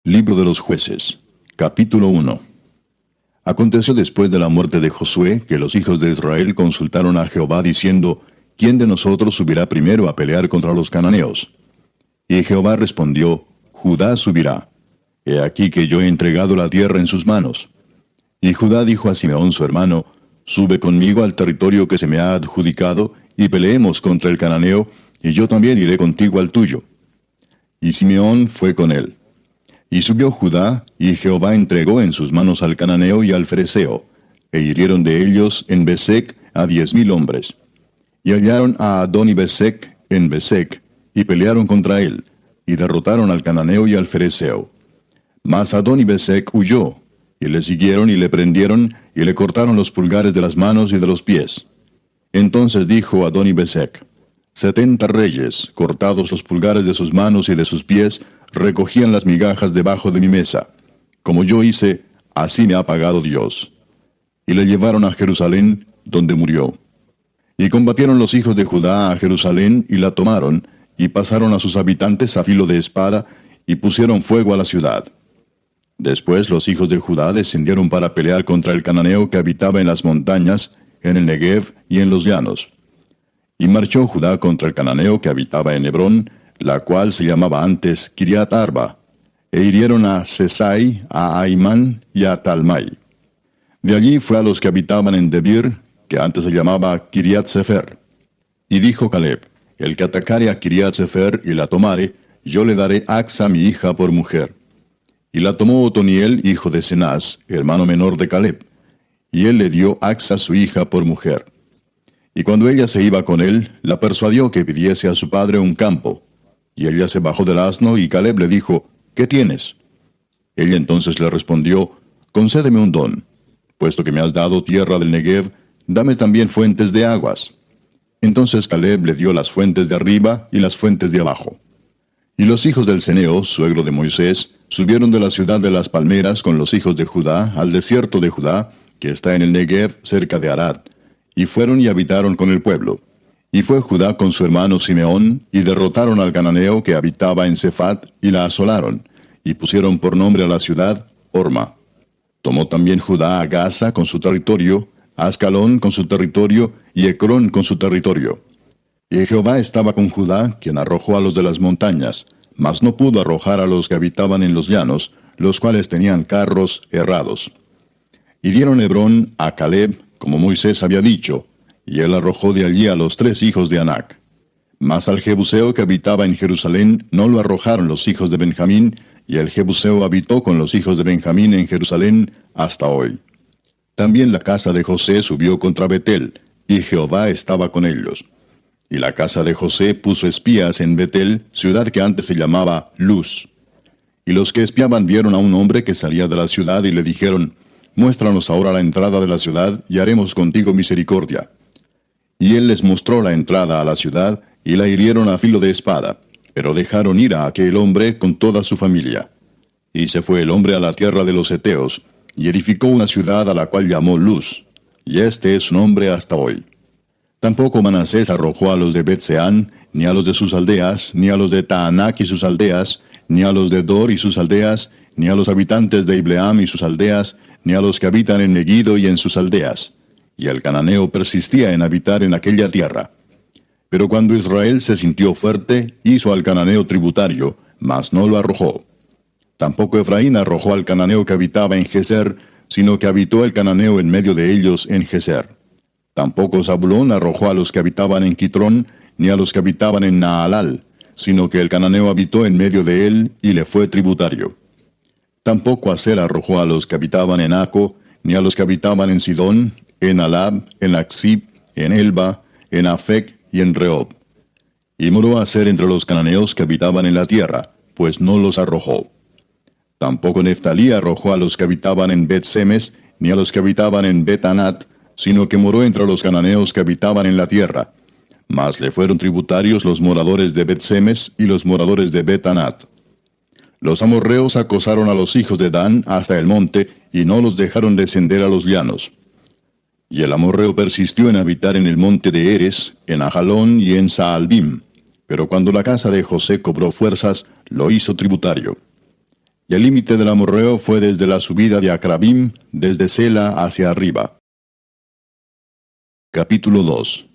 Libro de los Jueces, capítulo 1. Aconteció después de la muerte de Josué, que los hijos de Israel consultaron a Jehová diciendo, ¿quién de nosotros subirá primero a pelear contra los cananeos? Y Jehová respondió, Judá subirá. He aquí que yo he entregado la tierra en sus manos. Y Judá dijo a Simeón su hermano, sube conmigo al territorio que se me ha adjudicado, y peleemos contra el cananeo, y yo también iré contigo al tuyo. Y Simeón fue con él. Y subió Judá, y Jehová entregó en sus manos al cananeo y al fereceo, e hirieron de ellos en Besec a 10,000 hombres. Y hallaron a Adoni-Besec en Besec, y pelearon contra él, y derrotaron al cananeo y al fereceo. Mas Adoni-Besec huyó, y le siguieron y le prendieron, y le cortaron los pulgares de las manos y de los pies. Entonces dijo Adoni-Besec, 70 reyes, cortados los pulgares de sus manos y de sus pies, recogían las migajas debajo de mi mesa. Como yo hice, así me ha pagado Dios. Y le llevaron a Jerusalén, donde murió. Y combatieron los hijos de Judá a Jerusalén, y la tomaron, y pasaron a sus habitantes a filo de espada, y pusieron fuego a la ciudad. Después los hijos de Judá descendieron para pelear contra el cananeo que habitaba en las montañas, en el Negev y en los llanos. Y marchó Judá contra el cananeo que habitaba en Hebrón, la cual se llamaba antes Kiriat Arba, e hirieron a Sesai, a Aimán y a Talmai. De allí fue a los que habitaban en Debir, que antes se llamaba Kiriat Sefer. Y dijo Caleb, el que atacare a Kiriat Sefer y la tomare, yo le daré Axa mi hija por mujer. Y la tomó Otoniel, hijo de Cenaz, hermano menor de Caleb, y él le dio Axa su hija por mujer. Y cuando ella se iba con él, la persuadió que pidiese a su padre un campo. Y ella se bajó del asno, y Caleb le dijo, ¿qué tienes? Ella entonces le respondió, concédeme un don. Puesto que me has dado tierra del Negev, dame también fuentes de aguas. Entonces Caleb le dio las fuentes de arriba y las fuentes de abajo. Y los hijos del Ceneo, suegro de Moisés, subieron de la ciudad de las palmeras con los hijos de Judá al desierto de Judá, que está en el Negev cerca de Arad, y fueron y habitaron con el pueblo. Y fue Judá con su hermano Simeón, y derrotaron al cananeo que habitaba en Cefat, y la asolaron, y pusieron por nombre a la ciudad Orma. Tomó también Judá a Gaza con su territorio, a Ascalón con su territorio, y Ecrón con su territorio. Y Jehová estaba con Judá, quien arrojó a los de las montañas, mas no pudo arrojar a los que habitaban en los llanos, los cuales tenían carros errados. Y dieron Hebrón a Caleb, como Moisés había dicho, y él arrojó de allí a los 3 hijos de Anac. Mas al Jebuseo que habitaba en Jerusalén no lo arrojaron los hijos de Benjamín, y el Jebuseo habitó con los hijos de Benjamín en Jerusalén hasta hoy. También la casa de José subió contra Betel, y Jehová estaba con ellos. Y la casa de José puso espías en Betel, ciudad que antes se llamaba Luz. Y los que espiaban vieron a un hombre que salía de la ciudad y le dijeron, muéstranos ahora la entrada de la ciudad, y haremos contigo misericordia. Y él les mostró la entrada a la ciudad, y la hirieron a filo de espada, pero dejaron ir a aquel hombre con toda su familia. Y se fue el hombre a la tierra de los Heteos, y edificó una ciudad a la cual llamó Luz, y este es su nombre hasta hoy. Tampoco Manasés arrojó a los de Bet-Seán, ni a los de sus aldeas, ni a los de Taanac y sus aldeas, ni a los de Dor y sus aldeas, ni a los habitantes de Ibleam y sus aldeas, ni a los que habitan en Megiddo y en sus aldeas. Y el cananeo persistía en habitar en aquella tierra. Pero cuando Israel se sintió fuerte, hizo al cananeo tributario, mas no lo arrojó. Tampoco Efraín arrojó al cananeo que habitaba en Geser, sino que habitó el cananeo en medio de ellos en Geser. Tampoco Zabulón arrojó a los que habitaban en Quitrón, ni a los que habitaban en Naalal, sino que el cananeo habitó en medio de él, y le fue tributario. Tampoco Aser arrojó a los que habitaban en Aco, ni a los que habitaban en Sidón, en Alab, en Aksib, en Elba, en Afec y en Rehob. Y moró Aser entre los cananeos que habitaban en la tierra, pues no los arrojó. Tampoco Neftalí arrojó a los que habitaban en Bet-Semes, ni a los que habitaban en Bet-Anat, sino que moró entre los cananeos que habitaban en la tierra. Mas le fueron tributarios los moradores de Bet-Semes y los moradores de Bet-Anat. Los amorreos acosaron a los hijos de Dan hasta el monte, y no los dejaron descender a los llanos. Y el amorreo persistió en habitar en el monte de Eres, en Ajalón y en Saalbim. Pero cuando la casa de José cobró fuerzas, lo hizo tributario. Y el límite del amorreo fue desde la subida de Acrabim, desde Sela hacia arriba. Capítulo 2.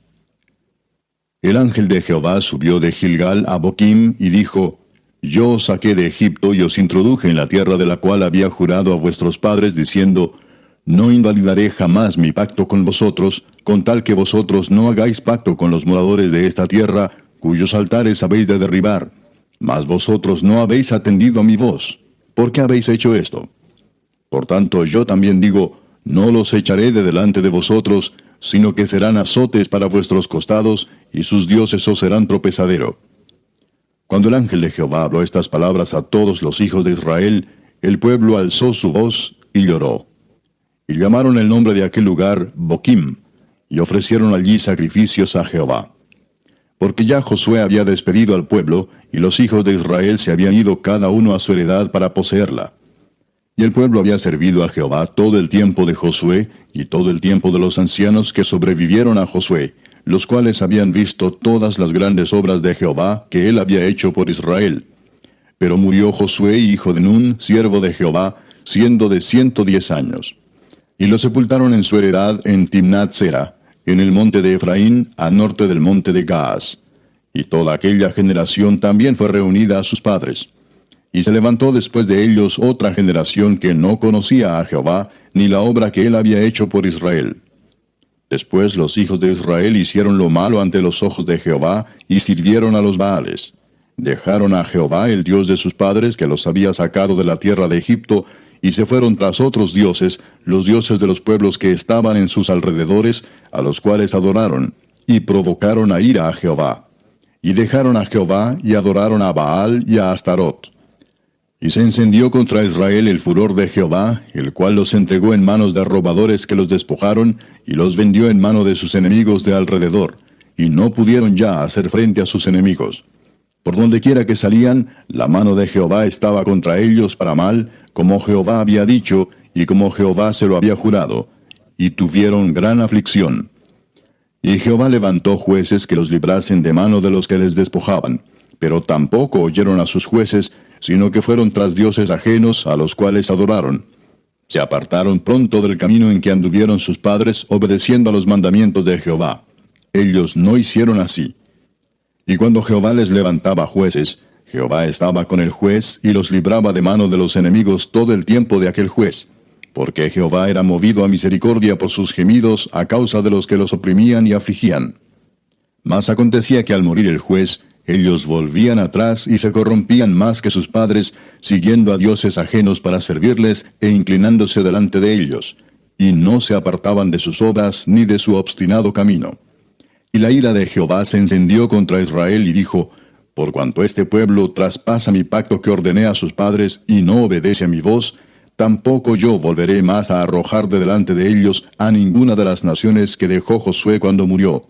El ángel de Jehová subió de Gilgal a Boquim y dijo: Yo os saqué de Egipto y os introduje en la tierra de la cual había jurado a vuestros padres, diciendo: No invalidaré jamás mi pacto con vosotros, con tal que vosotros no hagáis pacto con los moradores de esta tierra, cuyos altares habéis de derribar. Mas vosotros no habéis atendido a mi voz. ¿Por qué habéis hecho esto? Por tanto, yo también digo: No los echaré de delante de vosotros, sino que serán azotes para vuestros costados, y sus dioses os serán tropezadero. Cuando el ángel de Jehová habló estas palabras a todos los hijos de Israel, el pueblo alzó su voz y lloró. Y llamaron el nombre de aquel lugar Boquim, y ofrecieron allí sacrificios a Jehová. Porque ya Josué había despedido al pueblo, y los hijos de Israel se habían ido cada uno a su heredad para poseerla. Y el pueblo había servido a Jehová todo el tiempo de Josué, y todo el tiempo de los ancianos que sobrevivieron a Josué, los cuales habían visto todas las grandes obras de Jehová que él había hecho por Israel. Pero murió Josué, hijo de Nun, siervo de Jehová, siendo de 110 años. Y lo sepultaron en su heredad en Timnat Sera, en el monte de Efraín, a norte del monte de Gaas. Y toda aquella generación también fue reunida a sus padres. Y se levantó después de ellos otra generación que no conocía a Jehová, ni la obra que él había hecho por Israel. Después los hijos de Israel hicieron lo malo ante los ojos de Jehová, y sirvieron a los Baales. Dejaron a Jehová, el Dios de sus padres, que los había sacado de la tierra de Egipto, y se fueron tras otros dioses, los dioses de los pueblos que estaban en sus alrededores, a los cuales adoraron, y provocaron a ira a Jehová. Y dejaron a Jehová, y adoraron a Baal y a Astarot. Y se encendió contra Israel el furor de Jehová, el cual los entregó en manos de robadores que los despojaron, y los vendió en mano de sus enemigos de alrededor, y no pudieron ya hacer frente a sus enemigos. Por donde quiera que salían, la mano de Jehová estaba contra ellos para mal, como Jehová había dicho, y como Jehová se lo había jurado, y tuvieron gran aflicción. Y Jehová levantó jueces que los librasen de mano de los que les despojaban, pero tampoco oyeron a sus jueces, sino que fueron tras dioses ajenos a los cuales adoraron. Se apartaron pronto del camino en que anduvieron sus padres, obedeciendo a los mandamientos de Jehová. Ellos no hicieron así. Y cuando Jehová les levantaba jueces, Jehová estaba con el juez y los libraba de mano de los enemigos todo el tiempo de aquel juez, porque Jehová era movido a misericordia por sus gemidos a causa de los que los oprimían y afligían. Mas acontecía que al morir el juez, ellos volvían atrás y se corrompían más que sus padres, siguiendo a dioses ajenos para servirles e inclinándose delante de ellos, y no se apartaban de sus obras ni de su obstinado camino. Y la ira de Jehová se encendió contra Israel y dijo: Por cuanto este pueblo traspasa mi pacto que ordené a sus padres y no obedece a mi voz, tampoco yo volveré más a arrojar de delante de ellos a ninguna de las naciones que dejó Josué cuando murió,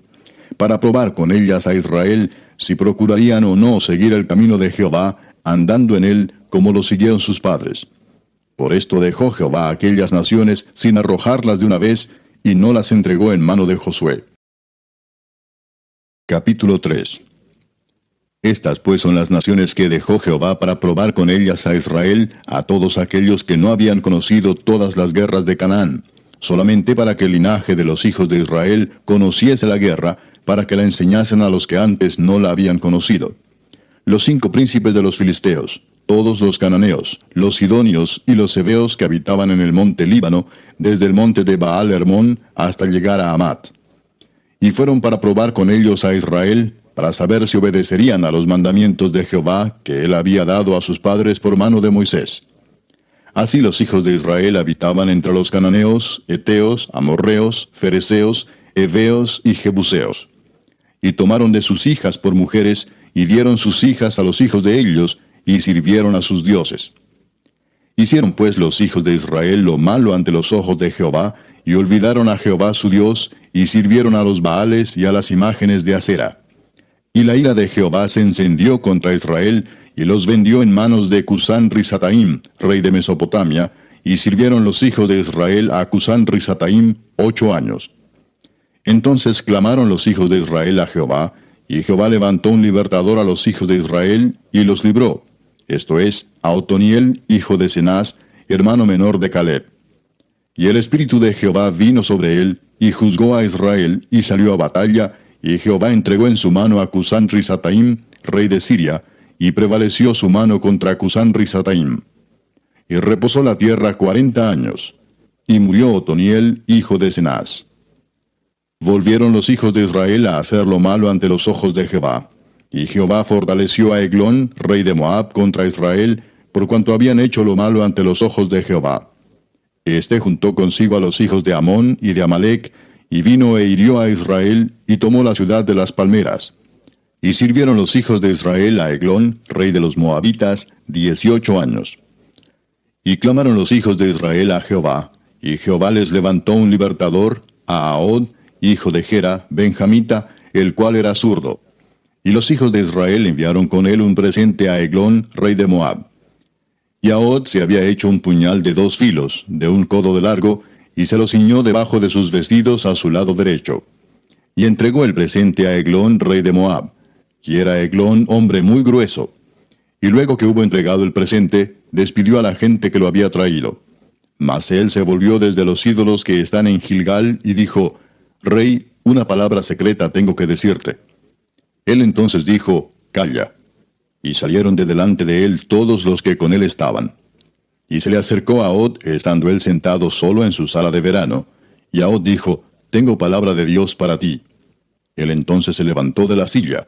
para probar con ellas a Israel si procurarían o no seguir el camino de Jehová, andando en él como lo siguieron sus padres. Por esto dejó Jehová a aquellas naciones sin arrojarlas de una vez, y no las entregó en mano de Josué. Capítulo 3. Estas pues son las naciones que dejó Jehová para probar con ellas a Israel, a todos aquellos que no habían conocido todas las guerras de Canaán, solamente para que el linaje de los hijos de Israel conociese la guerra, para que la enseñasen a los que antes no la habían conocido. Los 5 príncipes de los filisteos, todos los cananeos, los sidonios y los heveos que habitaban en el monte Líbano, desde el monte de Baal Hermón hasta llegar a Amat. Y fueron para probar con ellos a Israel, para saber si obedecerían a los mandamientos de Jehová que él había dado a sus padres por mano de Moisés. Así los hijos de Israel habitaban entre los cananeos, heteos, amorreos, fereceos, heveos y jebuseos. Y tomaron de sus hijas por mujeres, y dieron sus hijas a los hijos de ellos, y sirvieron a sus dioses. Hicieron pues los hijos de Israel lo malo ante los ojos de Jehová, y olvidaron a Jehová su Dios, y sirvieron a los Baales y a las imágenes de Acera. Y la ira de Jehová se encendió contra Israel, y los vendió en manos de Cusán Risataim, rey de Mesopotamia, y sirvieron los hijos de Israel a Cusán Risataim 8 años. Entonces clamaron los hijos de Israel a Jehová, y Jehová levantó un libertador a los hijos de Israel, y los libró. esto es, a Otoniel, hijo de Cenaz, hermano menor de Caleb. Y el Espíritu de Jehová vino sobre él, y juzgó a Israel, y salió a batalla, y Jehová entregó en su mano a Cusán-Risataim, rey de Siria, y prevaleció su mano contra Cusán-Risataim. Y reposó la tierra 40 años, y murió Otoniel, hijo de Cenaz. Volvieron los hijos de Israel a hacer lo malo ante los ojos de Jehová. Y Jehová fortaleció a Eglón, rey de Moab, contra Israel, por cuanto habían hecho lo malo ante los ojos de Jehová. Este juntó consigo a los hijos de Amón y de Amalec, y vino e hirió a Israel, y tomó la ciudad de las palmeras. Y sirvieron los hijos de Israel a Eglón, rey de los Moabitas, 18 años. Y clamaron los hijos de Israel a Jehová, y Jehová les levantó un libertador, a Ahod, hijo de Gera, benjamita, el cual era zurdo. Y los hijos de Israel enviaron con él un presente a Eglón, rey de Moab. Y Ahod se había hecho un puñal de 2 filos, de 1 codo de largo, y se lo ciñó debajo de sus vestidos a su lado derecho. Y entregó el presente a Eglón, rey de Moab. Y era Eglón hombre muy grueso. Y luego que hubo entregado el presente, despidió a la gente que lo había traído. Mas él se volvió desde los ídolos que están en Gilgal, y dijo, Rey, una palabra secreta tengo que decirte. Él entonces dijo, Calla. Y salieron de delante de él todos los que con él estaban. Y se le acercó a Ahod, estando él sentado solo en su sala de verano. Y Ahod dijo, Tengo palabra de Dios para ti. Él entonces se levantó de la silla.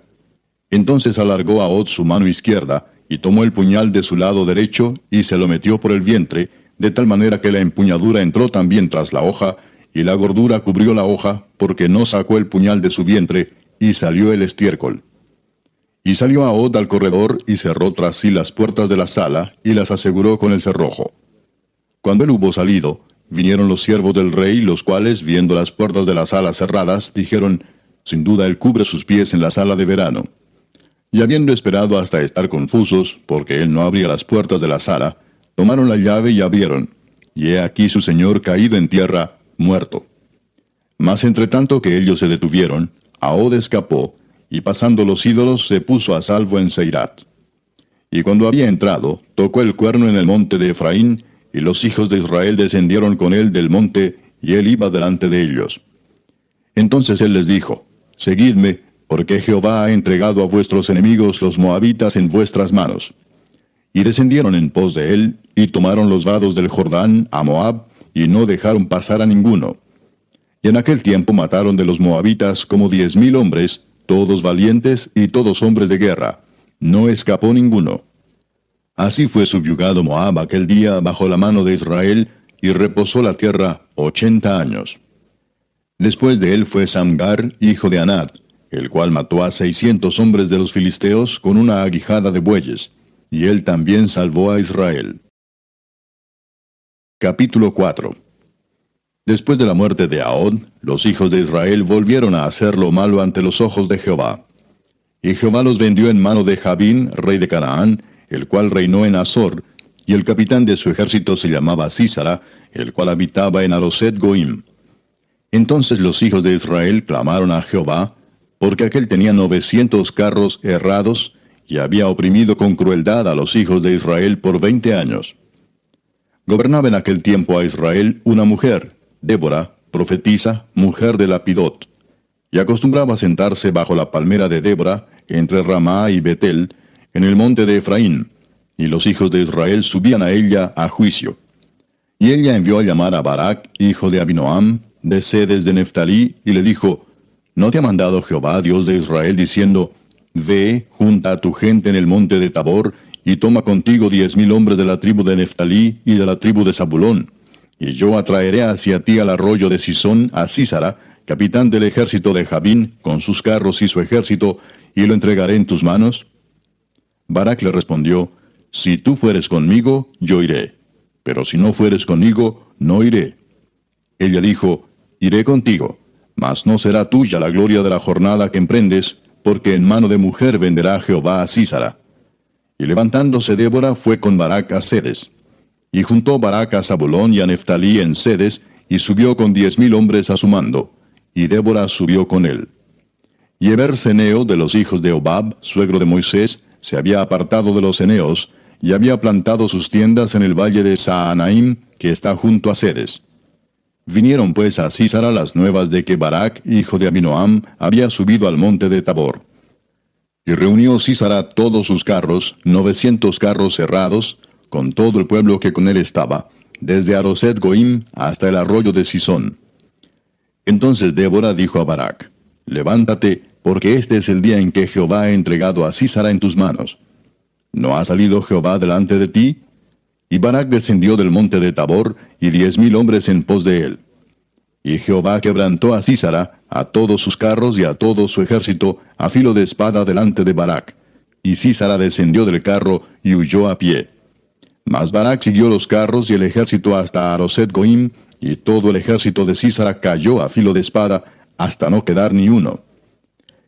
Entonces alargó Ahod su mano izquierda, y tomó el puñal de su lado derecho, y se lo metió por el vientre, de tal manera que la empuñadura entró también tras la hoja, y la gordura cubrió la hoja, porque no sacó el puñal de su vientre, y salió el estiércol. Y salió Ahod al corredor, y cerró tras sí las puertas de la sala, y las aseguró con el cerrojo. Cuando él hubo salido, vinieron los siervos del rey, los cuales, viendo las puertas de la sala cerradas, dijeron, Sin duda él cubre sus pies en la sala de verano. Y habiendo esperado hasta estar confusos, porque él no abría las puertas de la sala, tomaron la llave y abrieron, y he aquí su señor caído en tierra, muerto. Mas entre tanto que ellos se detuvieron, Ahod escapó, y pasando los ídolos se puso a salvo en Seirat. Y cuando había entrado, tocó el cuerno en el monte de Efraín, y los hijos de Israel descendieron con él del monte, y él iba delante de ellos. Entonces él les dijo, Seguidme, porque Jehová ha entregado a vuestros enemigos los moabitas en vuestras manos. Y descendieron en pos de él, y tomaron los vados del Jordán a Moab, y no dejaron pasar a ninguno. Y en aquel tiempo mataron de los moabitas como 10,000 hombres, todos valientes y todos hombres de guerra. No escapó ninguno. Así fue subyugado Moab aquel día bajo la mano de Israel, y reposó la tierra 80 años. Después de él fue Samgar, hijo de Anat, el cual mató a 600 hombres de los filisteos con una aguijada de bueyes, y él también salvó a Israel. Capítulo 4. Después de la muerte de Ahod, los hijos de Israel volvieron a hacer lo malo ante los ojos de Jehová. Y Jehová los vendió en mano de Jabín, rey de Canaán, el cual reinó en Azor, y el capitán de su ejército se llamaba Sísara, el cual habitaba en Aroset Goim. Entonces los hijos de Israel clamaron a Jehová, porque aquél tenía 900 carros errados, y había oprimido con crueldad a los hijos de Israel por 20 años. Gobernaba en aquel tiempo a Israel una mujer, Débora, profetisa, mujer de Lapidot, y acostumbraba sentarse bajo la palmera de Débora, entre Ramá y Betel, en el monte de Efraín, y los hijos de Israel subían a ella a juicio. Y ella envió a llamar a Barak, hijo de Abinoam, de Sedes de Neftalí, y le dijo, ¿No te ha mandado Jehová, Dios de Israel, diciendo, Ve, junta a tu gente en el monte de Tabor, y toma contigo 10,000 hombres de la tribu de Neftalí y de la tribu de Zabulón? Y yo atraeré hacia ti al arroyo de Sisón a Sísara, capitán del ejército de Jabín, con sus carros y su ejército, y lo entregaré en tus manos. Barak le respondió, Si tú fueres conmigo, yo iré, pero si no fueres conmigo, no iré. Ella dijo, Iré contigo, mas no será tuya la gloria de la jornada que emprendes, porque en mano de mujer venderá Jehová a Sísara. Y levantándose Débora fue con Barak a Sedes. Y juntó Barak a Zabulón y a Neftalí en Sedes, y subió con 10,000 hombres a su mando, y Débora subió con él. Y Eber Ceneo de los hijos de Obab, suegro de Moisés, se había apartado de los eneos, y había plantado sus tiendas en el valle de Saanaim, que está junto a Cedes. Vinieron pues a Sísara las nuevas de que Barac, hijo de Abinoam, había subido al monte de Tabor. Y reunió Sísara todos sus carros, 900 carros cerrados, con todo el pueblo que con él estaba, desde Aroset Goim hasta el arroyo de Sisón. Entonces Débora dijo a Barac: Levántate, porque este es el día en que Jehová ha entregado a Sísara en tus manos. ¿No ha salido Jehová delante de ti? Y Barac descendió del monte de Tabor, y 10,000 hombres en pos de él. Y Jehová quebrantó a Sísara, a todos sus carros y a todo su ejército, a filo de espada delante de Barac. Y Sísara descendió del carro y huyó a pie. Mas Barac siguió los carros y el ejército hasta Aroset Goim, y todo el ejército de Sísara cayó a filo de espada, hasta no quedar ni uno.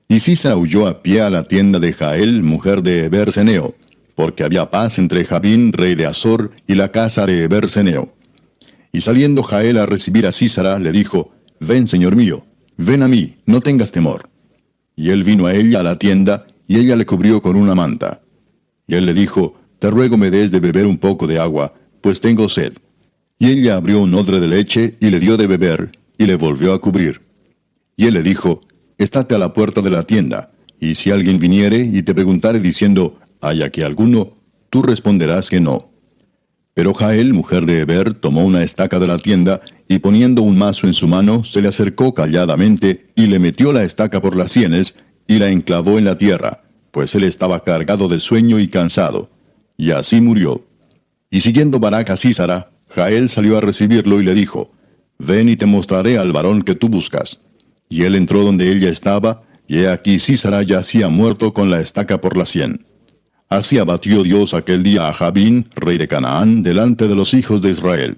Y Sísara huyó a pie a la tienda de Jael, mujer de Eber-Seneo, porque había paz entre Jabín, rey de Azor, y la casa de Eber-Seneo. Y saliendo Jael a recibir a Sísara, le dijo: Ven, señor mío, ven a mí, no tengas temor. Y él vino a ella a la tienda, y ella le cubrió con una manta. Y él le dijo: Te ruego me des de beber un poco de agua, pues tengo sed. Y ella abrió un odre de leche, y le dio de beber, y le volvió a cubrir. Y él le dijo: Estate a la puerta de la tienda, y si alguien viniere y te preguntare diciendo: ¿Hay aquí alguno?, tú responderás que no. Pero Jael, mujer de Eber, tomó una estaca de la tienda, y poniendo un mazo en su mano, se le acercó calladamente, y le metió la estaca por las sienes, y la enclavó en la tierra, pues él estaba cargado de sueño y cansado. Y así murió. Y siguiendo Barac a Sísara, Jael salió a recibirlo y le dijo: Ven y te mostraré al varón que tú buscas. Y él entró donde ella estaba, y he aquí Sísara yacía muerto con la estaca por la sien. Así abatió Dios aquel día a Jabín, rey de Canaán, delante de los hijos de Israel.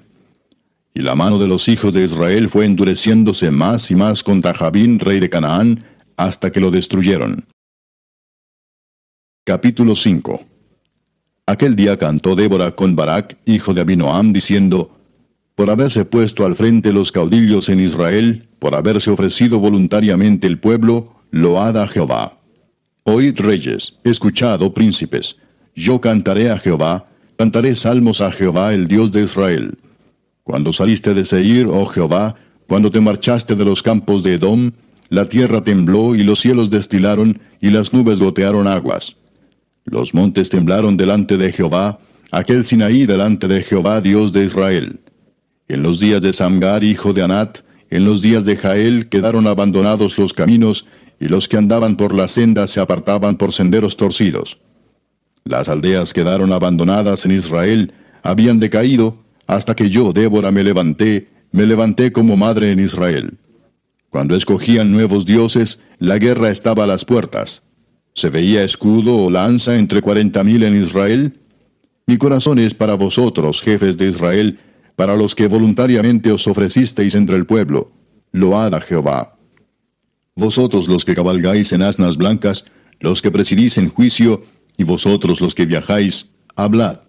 Y la mano de los hijos de Israel fue endureciéndose más y más contra Jabín, rey de Canaán, hasta que lo destruyeron. Capítulo 5. Aquel día cantó Débora con Barac, hijo de Abinoam, diciendo: Por haberse puesto al frente los caudillos en Israel, por haberse ofrecido voluntariamente el pueblo, load a Jehová. Oíd reyes, escuchad, oh príncipes. Yo cantaré a Jehová, cantaré salmos a Jehová, el Dios de Israel. Cuando saliste de Seir, oh Jehová, cuando te marchaste de los campos de Edom, la tierra tembló y los cielos destilaron y las nubes gotearon aguas. Los montes temblaron delante de Jehová, aquel Sinaí delante de Jehová, Dios de Israel. En los días de Samgar, hijo de Anat, en los días de Jael, quedaron abandonados los caminos, y los que andaban por las sendas se apartaban por senderos torcidos. Las aldeas quedaron abandonadas en Israel, habían decaído, hasta que yo, Débora, me levanté como madre en Israel. Cuando escogían nuevos dioses, la guerra estaba a las puertas. ¿Se veía escudo o lanza entre 40,000 en Israel? Mi corazón es para vosotros, jefes de Israel, para los que voluntariamente os ofrecisteis entre el pueblo. Load a Jehová. Vosotros los que cabalgáis en asnas blancas, los que presidís en juicio, y vosotros los que viajáis, hablad.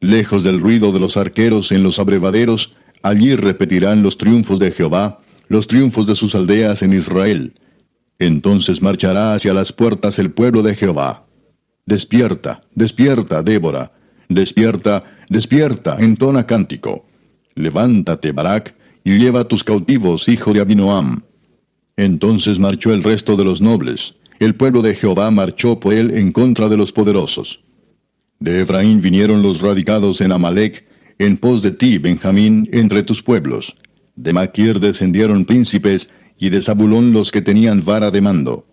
Lejos del ruido de los arqueros en los abrevaderos, allí repetirán los triunfos de Jehová, los triunfos de sus aldeas en Israel. Entonces marchará hacia las puertas el pueblo de Jehová. Despierta, despierta, Débora. Despierta, despierta, entona cántico. Levántate, Barac, y lleva tus cautivos, hijo de Abinoam. Entonces marchó el resto de los nobles. El pueblo de Jehová marchó por él en contra de los poderosos. De Efraín vinieron los radicados en Amalec, en pos de ti, Benjamín, entre tus pueblos. De Maquir descendieron príncipes, y de Zabulón los que tenían vara de mando.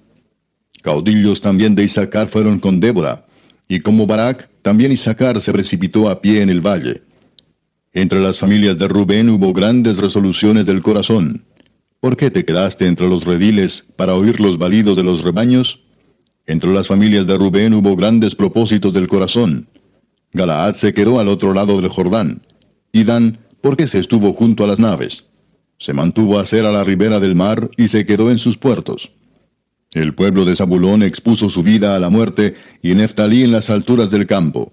Caudillos también de Isaacar fueron con Débora, y como Barac, también Isaacar se precipitó a pie en el valle. Entre las familias de Rubén hubo grandes resoluciones del corazón. ¿Por qué te quedaste entre los rediles para oír los balidos de los rebaños? Entre las familias de Rubén hubo grandes propósitos del corazón. Galaad se quedó al otro lado del Jordán. Y Dan, ¿por qué se estuvo junto a las naves? Se mantuvo a ser a la ribera del mar y se quedó en sus puertos. El pueblo de Zabulón expuso su vida a la muerte, y Neftalí en las alturas del campo.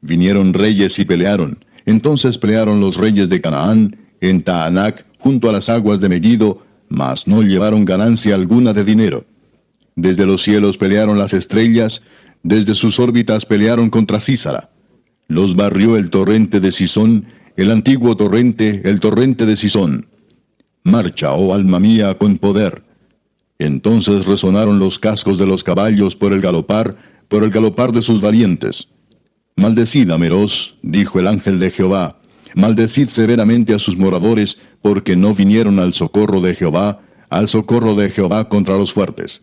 Vinieron reyes y pelearon. Entonces pelearon los reyes de Canaán, en Taanac, junto a las aguas de Megiddo, mas no llevaron ganancia alguna de dinero. Desde los cielos pelearon las estrellas, desde sus órbitas pelearon contra Sísara. Los barrió el torrente de Sisón, el antiguo torrente, el torrente de Sisón. Marcha, oh alma mía, con poder. Entonces resonaron los cascos de los caballos por el galopar de sus valientes. Maldecid a Meroz, dijo el ángel de Jehová, maldecid severamente a sus moradores, porque no vinieron al socorro de Jehová contra los fuertes.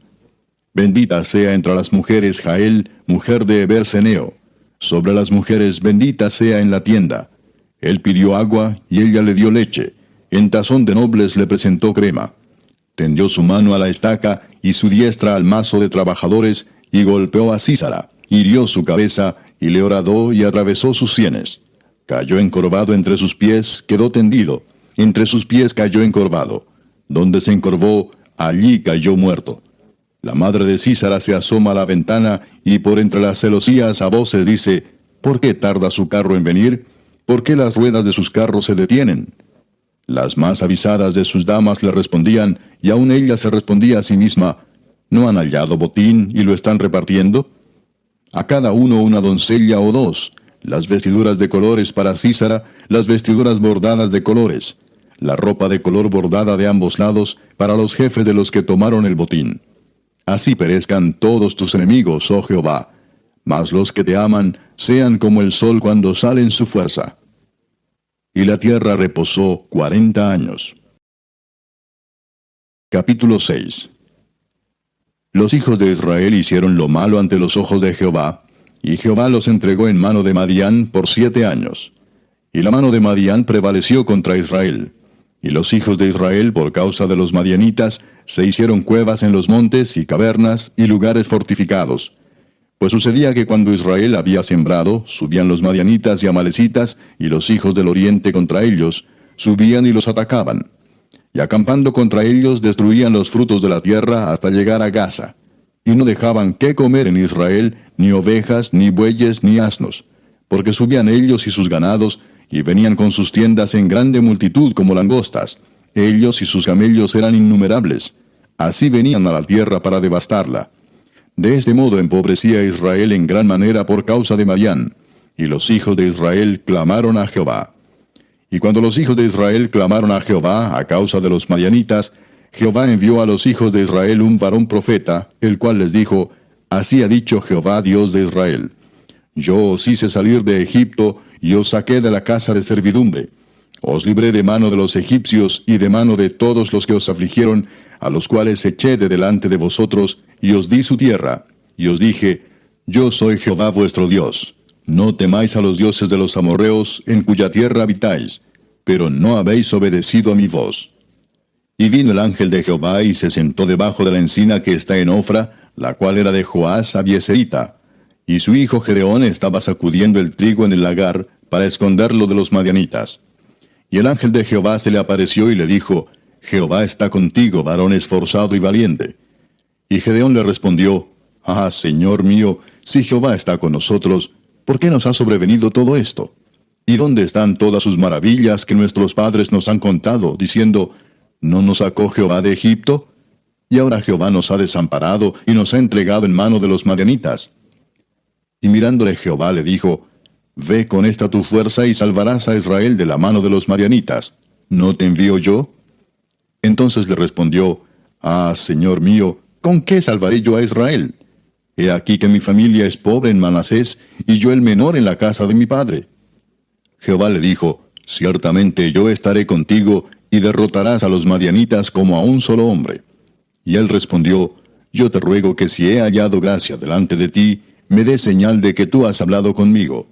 Bendita sea entre las mujeres Jael, mujer de Eber-Seneo. Sobre las mujeres bendita sea en la tienda. Él pidió agua, y ella le dio leche. En tazón de nobles le presentó crema. Tendió su mano a la estaca, y su diestra al mazo de trabajadores, y golpeó a Sísara, hirió su cabeza, y le horadó y atravesó sus sienes. Cayó encorvado entre sus pies, quedó tendido. Entre sus pies cayó encorvado. Donde se encorvó, allí cayó muerto. La madre de Sísara se asoma a la ventana, y por entre las celosías a voces dice, ¿por qué tarda su carro en venir? ¿Por qué las ruedas de sus carros se detienen? Las más avisadas de sus damas le respondían, y aun ella se respondía a sí misma, ¿no han hallado botín y lo están repartiendo? A cada uno una doncella o dos, las vestiduras de colores para Sísara, las vestiduras bordadas de colores, la ropa de color bordada de ambos lados para los jefes de los que tomaron el botín. Así perezcan todos tus enemigos, oh Jehová, mas los que te aman sean como el sol cuando sale en su fuerza. Y la tierra reposó 40 años. Capítulo 6. Los hijos de Israel hicieron lo malo ante los ojos de Jehová, y Jehová los entregó en mano de Madián por 7 años. Y la mano de Madián prevaleció contra Israel. Y los hijos de Israel, por causa de los madianitas, se hicieron cuevas en los montes y cavernas y lugares fortificados. Pues sucedía que cuando Israel había sembrado, subían los madianitas y amalecitas, y los hijos del oriente contra ellos, subían y los atacaban. Y acampando contra ellos, destruían los frutos de la tierra hasta llegar a Gaza. Y no dejaban qué comer en Israel, ni ovejas, ni bueyes, ni asnos, porque subían ellos y sus ganados, y venían con sus tiendas en grande multitud como langostas. Ellos y sus camellos eran innumerables. Así venían a la tierra para devastarla. De este modo empobrecía Israel en gran manera por causa de Madián. Y los hijos de Israel clamaron a Jehová. Y cuando los hijos de Israel clamaron a Jehová a causa de los madianitas, Jehová envió a los hijos de Israel un varón profeta, el cual les dijo, Así ha dicho Jehová Dios de Israel. Yo os hice salir de Egipto, y os saqué de la casa de servidumbre. Os libré de mano de los egipcios, y de mano de todos los que os afligieron, a los cuales eché de delante de vosotros, y os di su tierra. Y os dije, Yo soy Jehová vuestro Dios. No temáis a los dioses de los amorreos, en cuya tierra habitáis, pero no habéis obedecido a mi voz. Y vino el ángel de Jehová, y se sentó debajo de la encina que está en Ofra, la cual era de Joás Abieserita. Y su hijo Gedeón estaba sacudiendo el trigo en el lagar, para esconderlo de los madianitas. Y el ángel de Jehová se le apareció y le dijo, Jehová está contigo, varón esforzado y valiente. Y Gedeón le respondió, Ah, Señor mío, si Jehová está con nosotros, ¿por qué nos ha sobrevenido todo esto? ¿Y dónde están todas sus maravillas que nuestros padres nos han contado, diciendo, ¿no nos sacó Jehová de Egipto? Y ahora Jehová nos ha desamparado y nos ha entregado en mano de los madianitas. Y mirándole Jehová le dijo, Ve con esta tu fuerza y salvarás a Israel de la mano de los madianitas. ¿No te envío yo? Entonces le respondió, Ah, Señor mío, ¿con qué salvaré yo a Israel? He aquí que mi familia es pobre en Manasés, y yo el menor en la casa de mi padre. Jehová le dijo, Ciertamente yo estaré contigo, y derrotarás a los madianitas como a un solo hombre. Y él respondió, Yo te ruego que si he hallado gracia delante de ti, me des señal de que tú has hablado conmigo.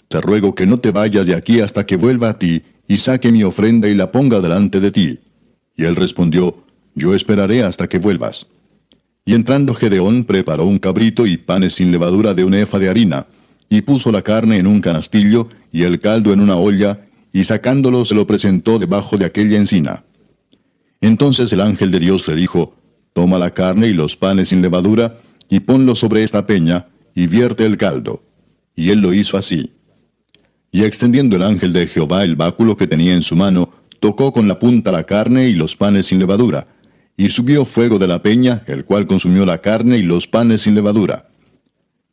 Te ruego que no te vayas de aquí hasta que vuelva a ti, y saque mi ofrenda y la ponga delante de ti. Y él respondió, Yo esperaré hasta que vuelvas. Y entrando Gedeón preparó un cabrito y panes sin levadura de un efa de harina, y puso la carne en un canastillo, y el caldo en una olla, y sacándolo se lo presentó debajo de aquella encina. Entonces el ángel de Dios le dijo, Toma la carne y los panes sin levadura, y ponlos sobre esta peña, y vierte el caldo. Y él lo hizo así. Y extendiendo el ángel de Jehová el báculo que tenía en su mano, tocó con la punta la carne y los panes sin levadura, y subió fuego de la peña, el cual consumió la carne y los panes sin levadura.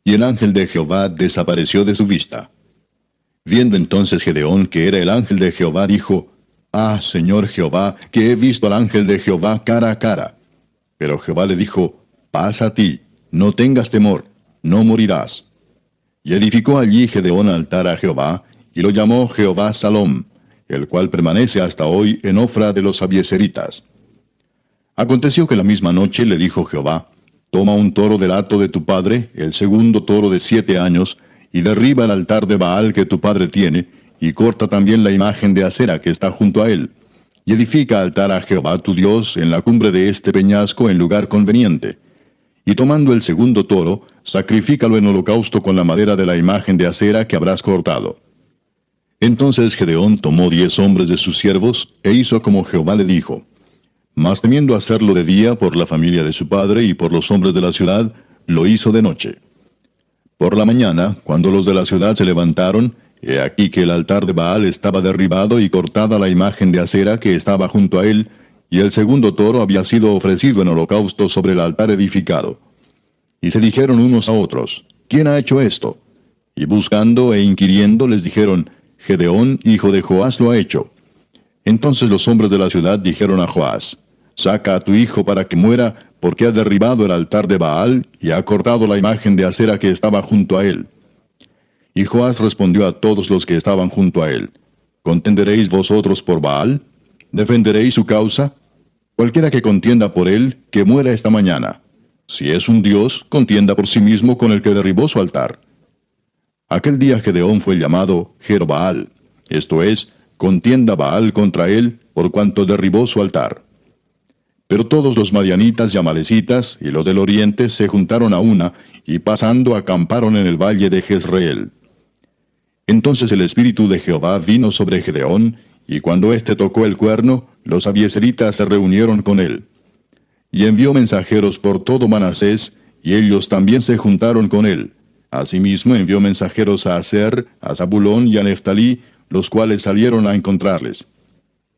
Y el ángel de Jehová desapareció de su vista. Viendo entonces Gedeón que era el ángel de Jehová, dijo, Ah, Señor Jehová, que he visto al ángel de Jehová cara a cara. Pero Jehová le dijo, Pasa a ti, no tengas temor, no morirás. Y edificó allí Gedeón altar a Jehová, y lo llamó Jehová Salom, el cual permanece hasta hoy en Ofra de los Abieseritas. Aconteció que la misma noche le dijo Jehová, Toma un toro del hato de tu padre, el segundo toro de 7 años, y derriba el altar de Baal que tu padre tiene, y corta también la imagen de Acera que está junto a él, y edifica altar a Jehová tu Dios en la cumbre de este peñasco en lugar conveniente. Y tomando el segundo toro, sacrifícalo en holocausto con la madera de la imagen de Acera que habrás cortado. Entonces Gedeón tomó 10 hombres de sus siervos, e hizo como Jehová le dijo. Mas temiendo hacerlo de día por la familia de su padre y por los hombres de la ciudad, lo hizo de noche. Por la mañana, cuando los de la ciudad se levantaron, he aquí que el altar de Baal estaba derribado y cortada la imagen de Acera que estaba junto a él, y el segundo toro había sido ofrecido en holocausto sobre el altar edificado. Y se dijeron unos a otros, ¿quién ha hecho esto? Y buscando e inquiriendo les dijeron, Gedeón, hijo de Joás, lo ha hecho. Entonces los hombres de la ciudad dijeron a Joás, Saca a tu hijo para que muera, porque ha derribado el altar de Baal y ha cortado la imagen de Acera que estaba junto a él. Y Joás respondió a todos los que estaban junto a él, ¿Contenderéis vosotros por Baal? ¿Defenderéis su causa? Cualquiera que contienda por él, que muera esta mañana. Si es un dios, contienda por sí mismo con el que derribó su altar. Aquel día Gedeón fue llamado Jerbaal, esto es, contienda Baal contra él, por cuanto derribó su altar. Pero todos los madianitas y amalecitas y los del oriente se juntaron a una, y pasando acamparon en el valle de Jezreel. Entonces el espíritu de Jehová vino sobre Gedeón, y cuando éste tocó el cuerno, los abieseritas se reunieron con él. Y envió mensajeros por todo Manasés, y ellos también se juntaron con él. Asimismo envió mensajeros a Aser, a Zabulón y a Neftalí, los cuales salieron a encontrarles.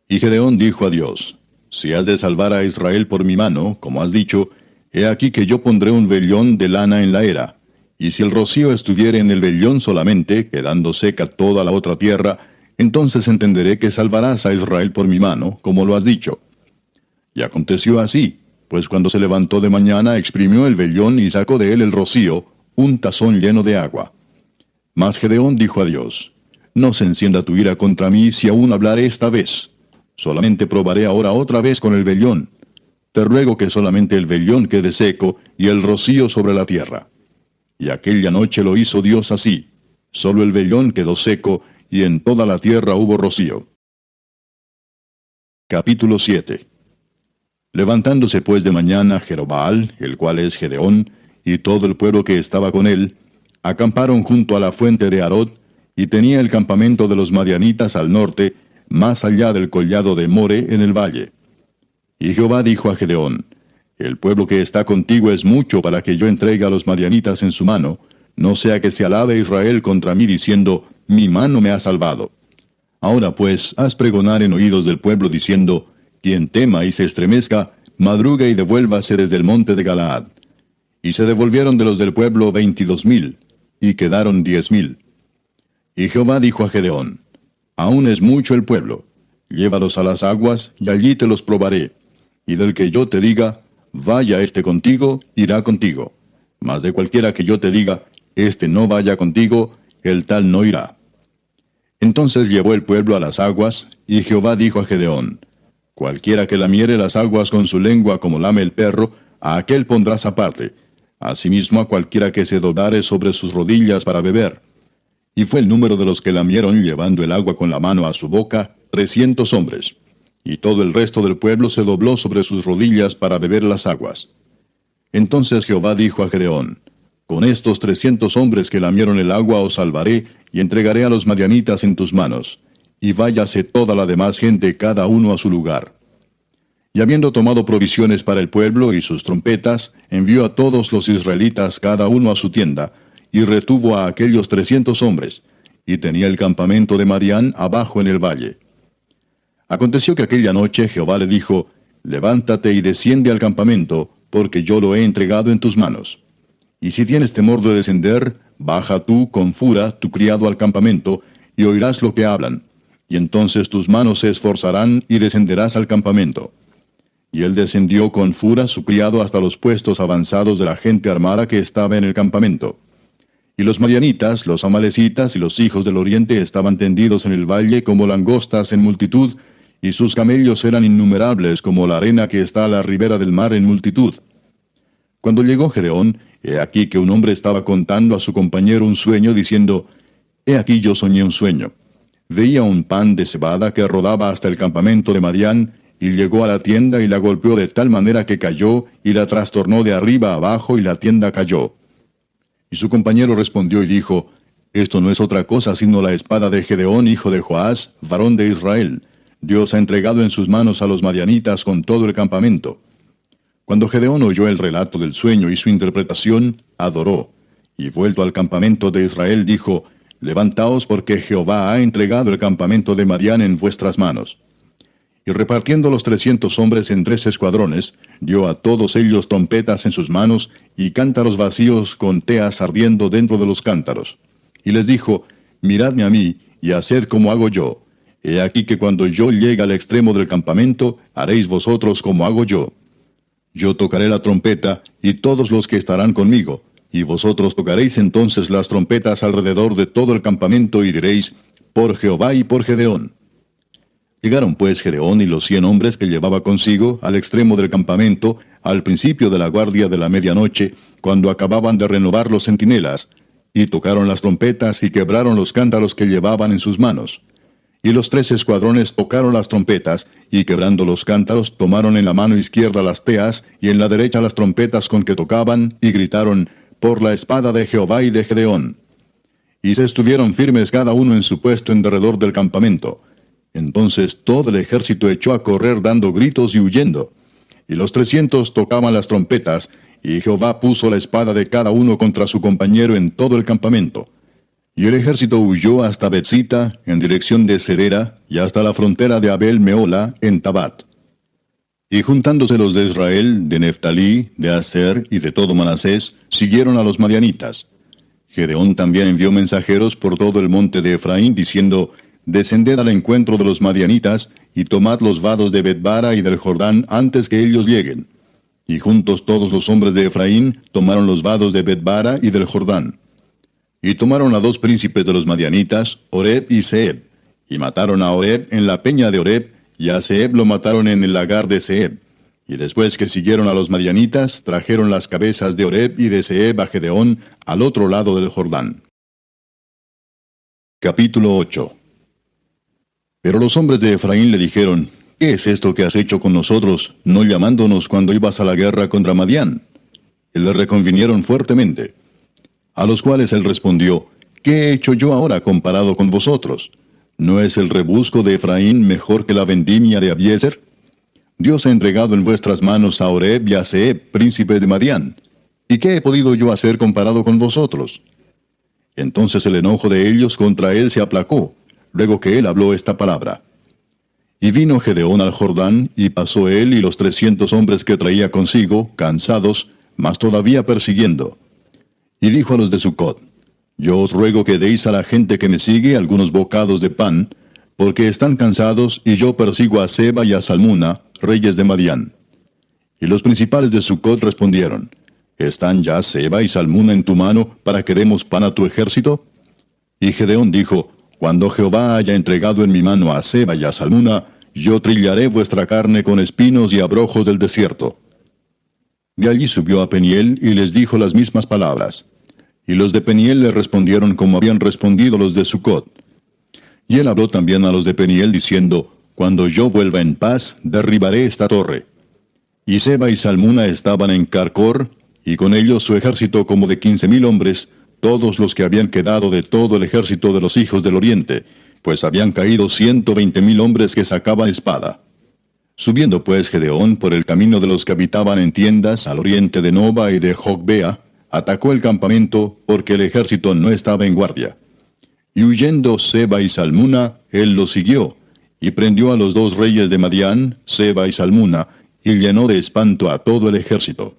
Y Gedeón dijo a Dios, Si has de salvar a Israel por mi mano, como has dicho, he aquí que yo pondré un vellón de lana en la era. Y si el rocío estuviere en el vellón solamente, quedando seca toda la otra tierra, entonces entenderé que salvarás a Israel por mi mano, como lo has dicho. Y aconteció así, pues cuando se levantó de mañana exprimió el vellón y sacó de él el rocío, un tazón lleno de agua. Mas Gedeón dijo a Dios, No se encienda tu ira contra mí si aún hablaré esta vez. Solamente probaré ahora otra vez con el vellón. Te ruego que solamente el vellón quede seco y el rocío sobre la tierra. Y aquella noche lo hizo Dios así. Solo el vellón quedó seco, y en toda la tierra hubo rocío. Capítulo 7. Levantándose pues de mañana Jerobbaal, el cual es Gedeón, y todo el pueblo que estaba con él, acamparon junto a la fuente de Arod, y tenía el campamento de los madianitas al norte, más allá del collado de More en el valle. Y Jehová dijo a Gedeón, El pueblo que está contigo es mucho para que yo entregue a los madianitas en su mano, no sea que se alabe Israel contra mí diciendo, Mi mano me ha salvado. Ahora pues, haz pregonar en oídos del pueblo diciendo, Quien tema y se estremezca, madrugue y devuélvase desde el monte de Galaad. Y se devolvieron de los del pueblo 22,000, y quedaron 10,000. Y Jehová dijo a Gedeón, Aún es mucho el pueblo, llévalos a las aguas, y allí te los probaré. Y del que yo te diga, vaya este contigo, irá contigo. Mas de cualquiera que yo te diga, este no vaya contigo, el tal no irá. Entonces llevó el pueblo a las aguas, y Jehová dijo a Gedeón, Cualquiera que lamiere las aguas con su lengua como lame el perro, a aquel pondrás aparte. Asimismo a cualquiera que se doblare sobre sus rodillas para beber. Y fue el número de los que lamieron llevando el agua con la mano a su boca, 300 hombres. Y todo el resto del pueblo se dobló sobre sus rodillas para beber las aguas. Entonces Jehová dijo a Gedeón, Con estos 300 hombres que lamieron el agua os salvaré, y entregaré a los madianitas en tus manos. Y váyase toda la demás gente cada uno a su lugar. Y habiendo tomado provisiones para el pueblo y sus trompetas, envió a todos los israelitas cada uno a su tienda, y retuvo a aquellos 300 hombres, y tenía el campamento de Madián abajo en el valle. Aconteció que aquella noche Jehová le dijo, Levántate y desciende al campamento, porque yo lo he entregado en tus manos. Y si tienes temor de descender, baja tú con Fura, tu criado, al campamento, y oirás lo que hablan. Y entonces tus manos se esforzarán y descenderás al campamento. Y él descendió con Fura su criado hasta los puestos avanzados de la gente armada que estaba en el campamento. Y los madianitas, los amalecitas y los hijos del oriente estaban tendidos en el valle como langostas en multitud, y sus camellos eran innumerables como la arena que está a la ribera del mar en multitud. Cuando llegó Gedeón, he aquí que un hombre estaba contando a su compañero un sueño, diciendo, He aquí yo soñé un sueño. Veía un pan de cebada que rodaba hasta el campamento de Madián, y llegó a la tienda y la golpeó de tal manera que cayó, y la trastornó de arriba a abajo, y la tienda cayó. Y su compañero respondió y dijo, Esto no es otra cosa sino la espada de Gedeón, hijo de Joás, varón de Israel. Dios ha entregado en sus manos a los madianitas con todo el campamento. Cuando Gedeón oyó el relato del sueño y su interpretación, adoró, y vuelto al campamento de Israel dijo, Levantaos porque Jehová ha entregado el campamento de Madián en vuestras manos. Y repartiendo los 300 hombres en 3 escuadrones, dio a todos ellos trompetas en sus manos y cántaros vacíos con teas ardiendo dentro de los cántaros. Y les dijo, Miradme a mí, y haced como hago yo. He aquí que cuando yo llegue al extremo del campamento, haréis vosotros como hago yo. Yo tocaré la trompeta, y todos los que estarán conmigo, y vosotros tocaréis entonces las trompetas alrededor de todo el campamento, y diréis, Por Jehová y por Gedeón. Llegaron pues Gedeón y los 100 hombres que llevaba consigo al extremo del campamento, al principio de la guardia de la medianoche, cuando acababan de renovar los centinelas, y tocaron las trompetas y quebraron los cántaros que llevaban en sus manos. Y los 3 escuadrones tocaron las trompetas, y quebrando los cántaros tomaron en la mano izquierda las teas, y en la derecha las trompetas con que tocaban, y gritaron, Por la espada de Jehová y de Gedeón. Y se estuvieron firmes cada uno en su puesto en derredor del campamento. Entonces todo el ejército echó a correr dando gritos y huyendo. Y los 300 tocaban las trompetas, y Jehová puso la espada de cada uno contra su compañero en todo el campamento. Y el ejército huyó hasta Betzita, en dirección de Serera, y hasta la frontera de Abel Meola, en Tabat. Y juntándose los de Israel, de Neftalí, de Aser y de todo Manasés, siguieron a los madianitas. Gedeón también envió mensajeros por todo el monte de Efraín, diciendo, Descended al encuentro de los madianitas, y tomad los vados de Betbara y del Jordán antes que ellos lleguen. Y juntos todos los hombres de Efraín tomaron los vados de Betbara y del Jordán. Y tomaron a 2 príncipes de los madianitas, Oreb y Zeeb, y mataron a Oreb en la peña de Oreb, y a Zeeb lo mataron en el lagar de Zeeb. Y después que siguieron a los madianitas, trajeron las cabezas de Oreb y de Zeeb a Gedeón al otro lado del Jordán. Capítulo 8. Pero los hombres de Efraín le dijeron, ¿Qué es esto que has hecho con nosotros, no llamándonos cuando ibas a la guerra contra Madián? Y le reconvinieron fuertemente. A los cuales él respondió, ¿Qué he hecho yo ahora comparado con vosotros? ¿No es el rebusco de Efraín mejor que la vendimia de Abiezer? Dios ha entregado en vuestras manos a Oreb y a Zeeb, príncipes de Madián. ¿Y qué he podido yo hacer comparado con vosotros? Entonces el enojo de ellos contra él se aplacó, luego que él habló esta palabra. Y vino Gedeón al Jordán, y pasó él y los 300 hombres que traía consigo, cansados, mas todavía persiguiendo. Y dijo a los de Sucot, Yo os ruego que deis a la gente que me sigue algunos bocados de pan, porque están cansados, y yo persigo a Seba y a Salmuna, reyes de Madián. Y los principales de Sucot respondieron, ¿Están ya Seba y Salmuna en tu mano para que demos pan a tu ejército? Y Gedeón dijo, Cuando Jehová haya entregado en mi mano a Seba y a Salmuna, yo trillaré vuestra carne con espinos y abrojos del desierto. De allí subió a Peniel y les dijo las mismas palabras. Y los de Peniel le respondieron como habían respondido los de Sucot. Y él habló también a los de Peniel diciendo, Cuando yo vuelva en paz, derribaré esta torre. Y Seba y Salmuna estaban en Carcor, y con ellos su ejército como de 15,000 hombres, todos los que habían quedado de todo el ejército de los hijos del oriente, pues habían caído 120,000 hombres que sacaban espada. Subiendo pues Gedeón por el camino de los que habitaban en tiendas al oriente de Nova y de Jogbea, atacó el campamento porque el ejército no estaba en guardia. Y huyendo Seba y Salmuna, él los siguió, y prendió a los 2 reyes de Madián, Seba y Salmuna, y llenó de espanto a todo el ejército.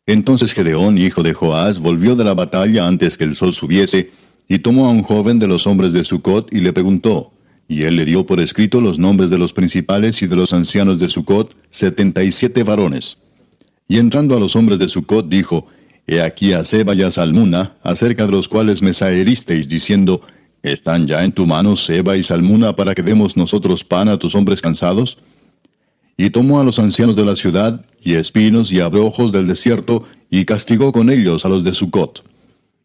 Entonces Gedeón, hijo de Joás, volvió de la batalla antes que el sol subiese, Y tomó a un joven de los hombres de Sucot y le preguntó, y él le dio por escrito los nombres de los principales y de los ancianos de Sucot, 77 varones. Y entrando a los hombres de Sucot dijo, He aquí a Seba y a Salmuna, acerca de los cuales me saheristeis, diciendo, ¿Están ya en tu mano Seba y Salmuna para que demos nosotros pan a tus hombres cansados? Y tomó a los ancianos de la ciudad, y espinos y abrojos del desierto, y castigó con ellos a los de Sucot.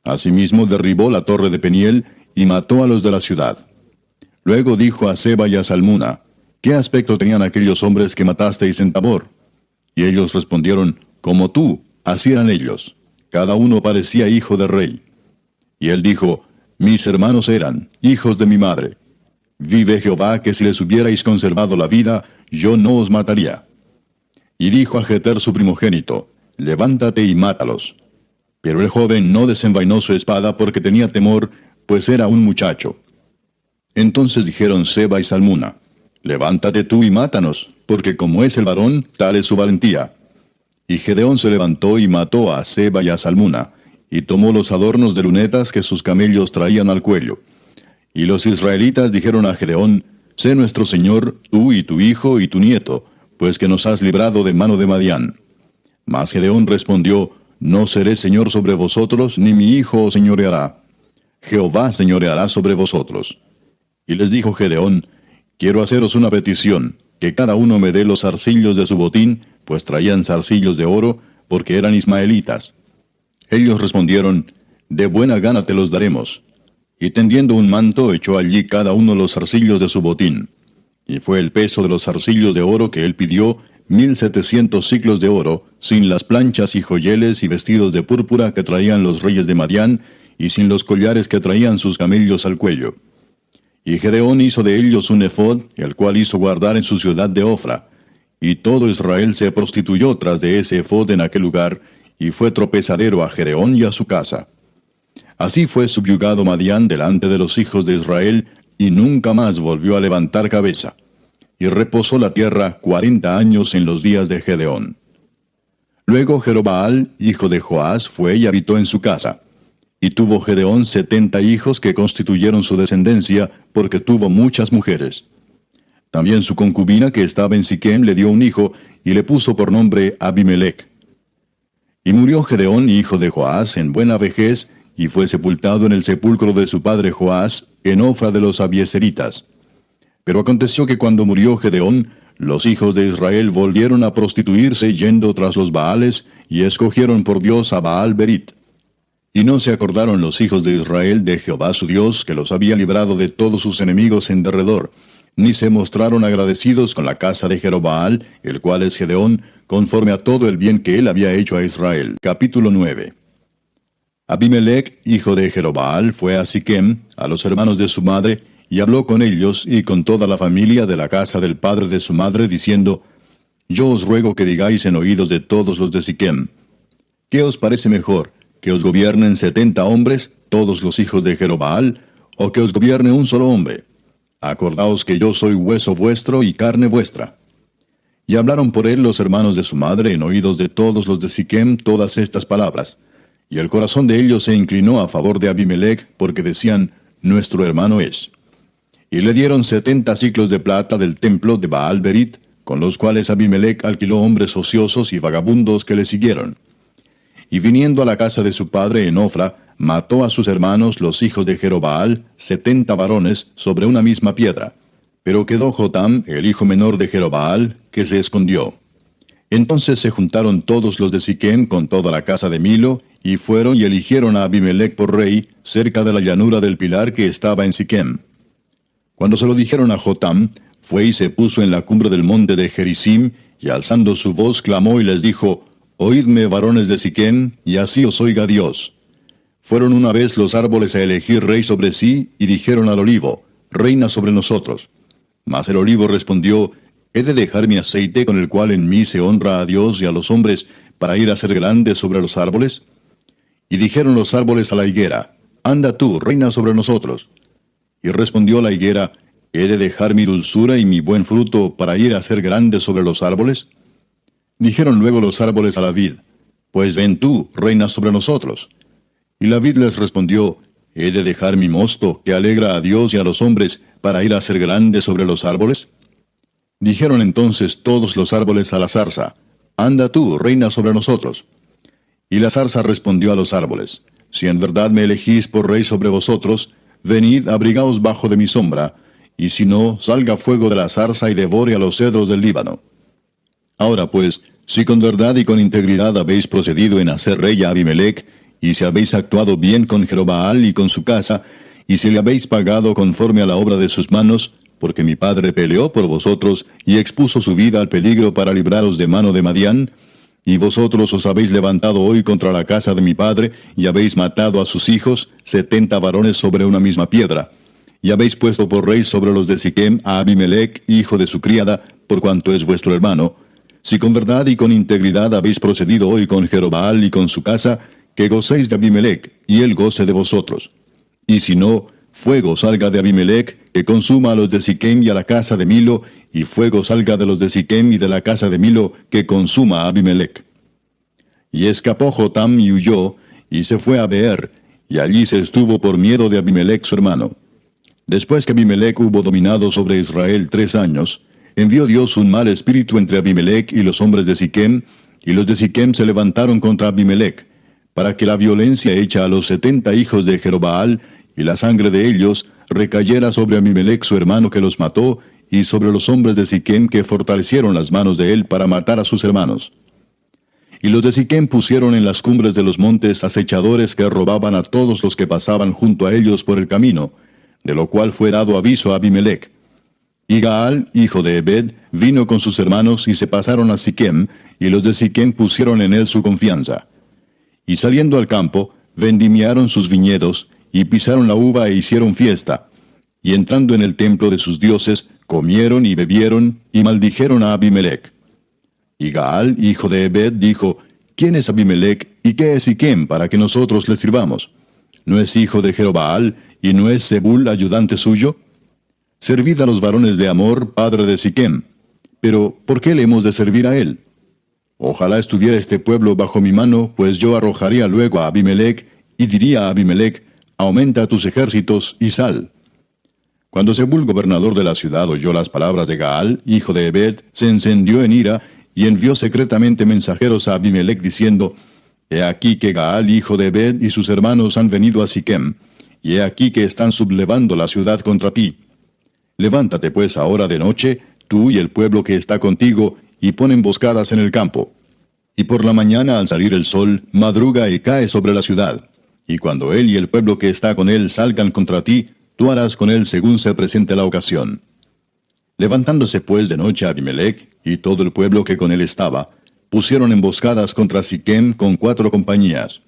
Asimismo derribó la torre de Peniel, y mató a los de la ciudad. Luego dijo a Seba y a Salmuna, ¿Qué aspecto tenían aquellos hombres que matasteis en Tabor? Y ellos respondieron, Como tú, así eran ellos. Cada uno parecía hijo de rey. Y él dijo, Mis hermanos eran hijos de mi madre. Vive Jehová que si les hubierais conservado la vida, yo no os mataría. Y dijo a Jeter su primogénito, Levántate y mátalos. Pero el joven no desenvainó su espada porque tenía temor, pues era un muchacho. Entonces dijeron Seba y Salmuna, Levántate tú y mátanos, porque como es el varón, tal es su valentía. Y Gedeón se levantó y mató a Seba y a Salmuna, y tomó los adornos de lunetas que sus camellos traían al cuello. Y los israelitas dijeron a Gedeón, Sé nuestro señor, tú y tu hijo y tu nieto, pues que nos has librado de mano de Madián. Mas Gedeón respondió, No seré señor sobre vosotros, ni mi hijo os señoreará. Jehová señoreará sobre vosotros. Y les dijo Gedeón, Quiero haceros una petición, que cada uno me dé los zarcillos de su botín, pues traían zarcillos de oro, porque eran ismaelitas. Ellos respondieron, De buena gana te los daremos. Y tendiendo un manto, echó allí cada uno los zarcillos de su botín. Y fue el peso de los zarcillos de oro que él pidió, 1700 siclos de oro, sin las planchas y joyeles y vestidos de púrpura que traían los reyes de Madián, y sin los collares que traían sus camellos al cuello. Y Gedeón hizo de ellos un ephod, el cual hizo guardar en su ciudad de Ofra. Y todo Israel se prostituyó tras de ese ephod en aquel lugar, y fue tropezadero a Gedeón y a su casa. Así fue subyugado Madián delante de los hijos de Israel, y nunca más volvió a levantar cabeza. Y reposó la tierra 40 años en los días de Gedeón. Luego Jerobaal, hijo de Joás, fue y habitó en su casa. Y tuvo Gedeón 70 hijos que constituyeron su descendencia, porque tuvo muchas mujeres. También su concubina que estaba en Siquem le dio un hijo, y le puso por nombre Abimelech. Y murió Gedeón, hijo de Joás, en buena vejez, y fue sepultado en el sepulcro de su padre Joás, en Ofra de los Abieseritas. Pero aconteció que cuando murió Gedeón, los hijos de Israel volvieron a prostituirse yendo tras los Baales, y escogieron por Dios a Baal Berit. Y no se acordaron los hijos de Israel de Jehová su Dios, que los había librado de todos sus enemigos en derredor, ni se mostraron agradecidos con la casa de Jerobaal, el cual es Gedeón, conforme a todo el bien que él había hecho a Israel. Capítulo 9. Abimelech, hijo de Jerobaal, fue a Siquem, a los hermanos de su madre, y habló con ellos y con toda la familia de la casa del padre de su madre, diciendo, Yo os ruego que digáis en oídos de todos los de Siquem, ¿qué os parece mejor, que os gobiernen 70 hombres, todos los hijos de Jerobaal, o que os gobierne un solo hombre? Acordaos que yo soy hueso vuestro y carne vuestra. Y hablaron por él los hermanos de su madre en oídos de todos los de Siquem todas estas palabras. Y el corazón de ellos se inclinó a favor de Abimelech, porque decían, Nuestro hermano es. Y le dieron 70 siclos de plata del templo de Baal Berit, con los cuales Abimelech alquiló hombres ociosos y vagabundos que le siguieron. Y viniendo a la casa de su padre en Ofra, mató a sus hermanos los hijos de Jerobaal, 70 varones, sobre una misma piedra. Pero quedó Jotam, el hijo menor de Jerobaal, que se escondió. Entonces se juntaron todos los de Siquem con toda la casa de Milo, y fueron y eligieron a Abimelech por rey, cerca de la llanura del pilar que estaba en Siquem. Cuando se lo dijeron a Jotam, fue y se puso en la cumbre del monte de Gerizim, y alzando su voz clamó y les dijo, Oídme, varones de Siquem, y así os oiga Dios. Fueron una vez los árboles a elegir rey sobre sí, y dijeron al olivo, Reina sobre nosotros. Mas el olivo respondió, ¿He de dejar mi aceite con el cual en mí se honra a Dios y a los hombres, para ir a ser grande sobre los árboles? Y dijeron los árboles a la higuera, Anda tú, reina sobre nosotros. Y respondió la higuera, ¿He de dejar mi dulzura y mi buen fruto para ir a ser grande sobre los árboles? Dijeron luego los árboles a la vid, Pues ven tú, reina sobre nosotros. Y la vid les respondió, ¿He de dejar mi mosto, que alegra a Dios y a los hombres, para ir a ser grande sobre los árboles? Dijeron entonces todos los árboles a la zarza: Anda tú, reina sobre nosotros. Y la zarza respondió a los árboles: Si en verdad me elegís por rey sobre vosotros, venid, abrigaos bajo de mi sombra, y si no, salga fuego de la zarza y devore a los cedros del Líbano. Ahora pues, si con verdad y con integridad habéis procedido en hacer rey a Abimelech, y si habéis actuado bien con Jerobbaal y con su casa, y si le habéis pagado conforme a la obra de sus manos, porque mi padre peleó por vosotros y expuso su vida al peligro para libraros de mano de Madián, y vosotros os habéis levantado hoy contra la casa de mi padre, y habéis matado a sus hijos, 70 varones sobre una misma piedra, y habéis puesto por rey sobre los de Siquem a Abimelech, hijo de su criada, por cuanto es vuestro hermano. Si con verdad y con integridad habéis procedido hoy con Jerobbaal y con su casa, que gocéis de Abimelech, y él goce de vosotros. Y si no, fuego salga de Abimelech, que consuma a los de Siquem y a la casa de Milo, y fuego salga de los de Siquem y de la casa de Milo, que consuma a Abimelech. Y escapó Jotam y huyó, y se fue a Beer, y allí se estuvo por miedo de Abimelech su hermano. Después que Abimelech hubo dominado sobre Israel 3 años, envió Dios un mal espíritu entre Abimelech y los hombres de Siquem, y los de Siquem se levantaron contra Abimelech, para que la violencia hecha a los 70 hijos de Jerobbaal, y la sangre de ellos, recayera sobre Abimelech su hermano que los mató, y sobre los hombres de Siquem que fortalecieron las manos de él para matar a sus hermanos. Y los de Siquem pusieron en las cumbres de los montes acechadores que robaban a todos los que pasaban junto a ellos por el camino, de lo cual fue dado aviso a Abimelech. Y Gaal, hijo de Ebed, vino con sus hermanos y se pasaron a Siquem, y los de Siquem pusieron en él su confianza. Y saliendo al campo, vendimiaron sus viñedos, y pisaron la uva e hicieron fiesta. Y entrando en el templo de sus dioses, comieron y bebieron, y maldijeron a Abimelech. Y Gaal, hijo de Ebed, dijo: ¿Quién es Abimelech, y qué es Siquem, para que nosotros le sirvamos? ¿No es hijo de Jerobbaal, y no es Zebul ayudante suyo? Servid a los varones de Amor, padre de Siquem. Pero, ¿por qué le hemos de servir a él? Ojalá estuviera este pueblo bajo mi mano, pues yo arrojaría luego a Abimelech, y diría a Abimelech: Aumenta tus ejércitos y sal. Cuando Zebul, gobernador de la ciudad, oyó las palabras de Gaal, hijo de Ebed, se encendió en ira, y envió secretamente mensajeros a Abimelech diciendo: He aquí que Gaal, hijo de Ebed, y sus hermanos han venido a Siquem, y he aquí que están sublevando la ciudad contra ti. Levántate pues ahora de noche, tú y el pueblo que está contigo, y pon emboscadas en el campo. Y por la mañana al salir el sol, madruga y cae sobre la ciudad. Y cuando él y el pueblo que está con él salgan contra ti, tú harás con él según se presente la ocasión. Levantándose pues de noche Abimelech, y todo el pueblo que con él estaba, pusieron emboscadas contra Siquem con 4 compañías.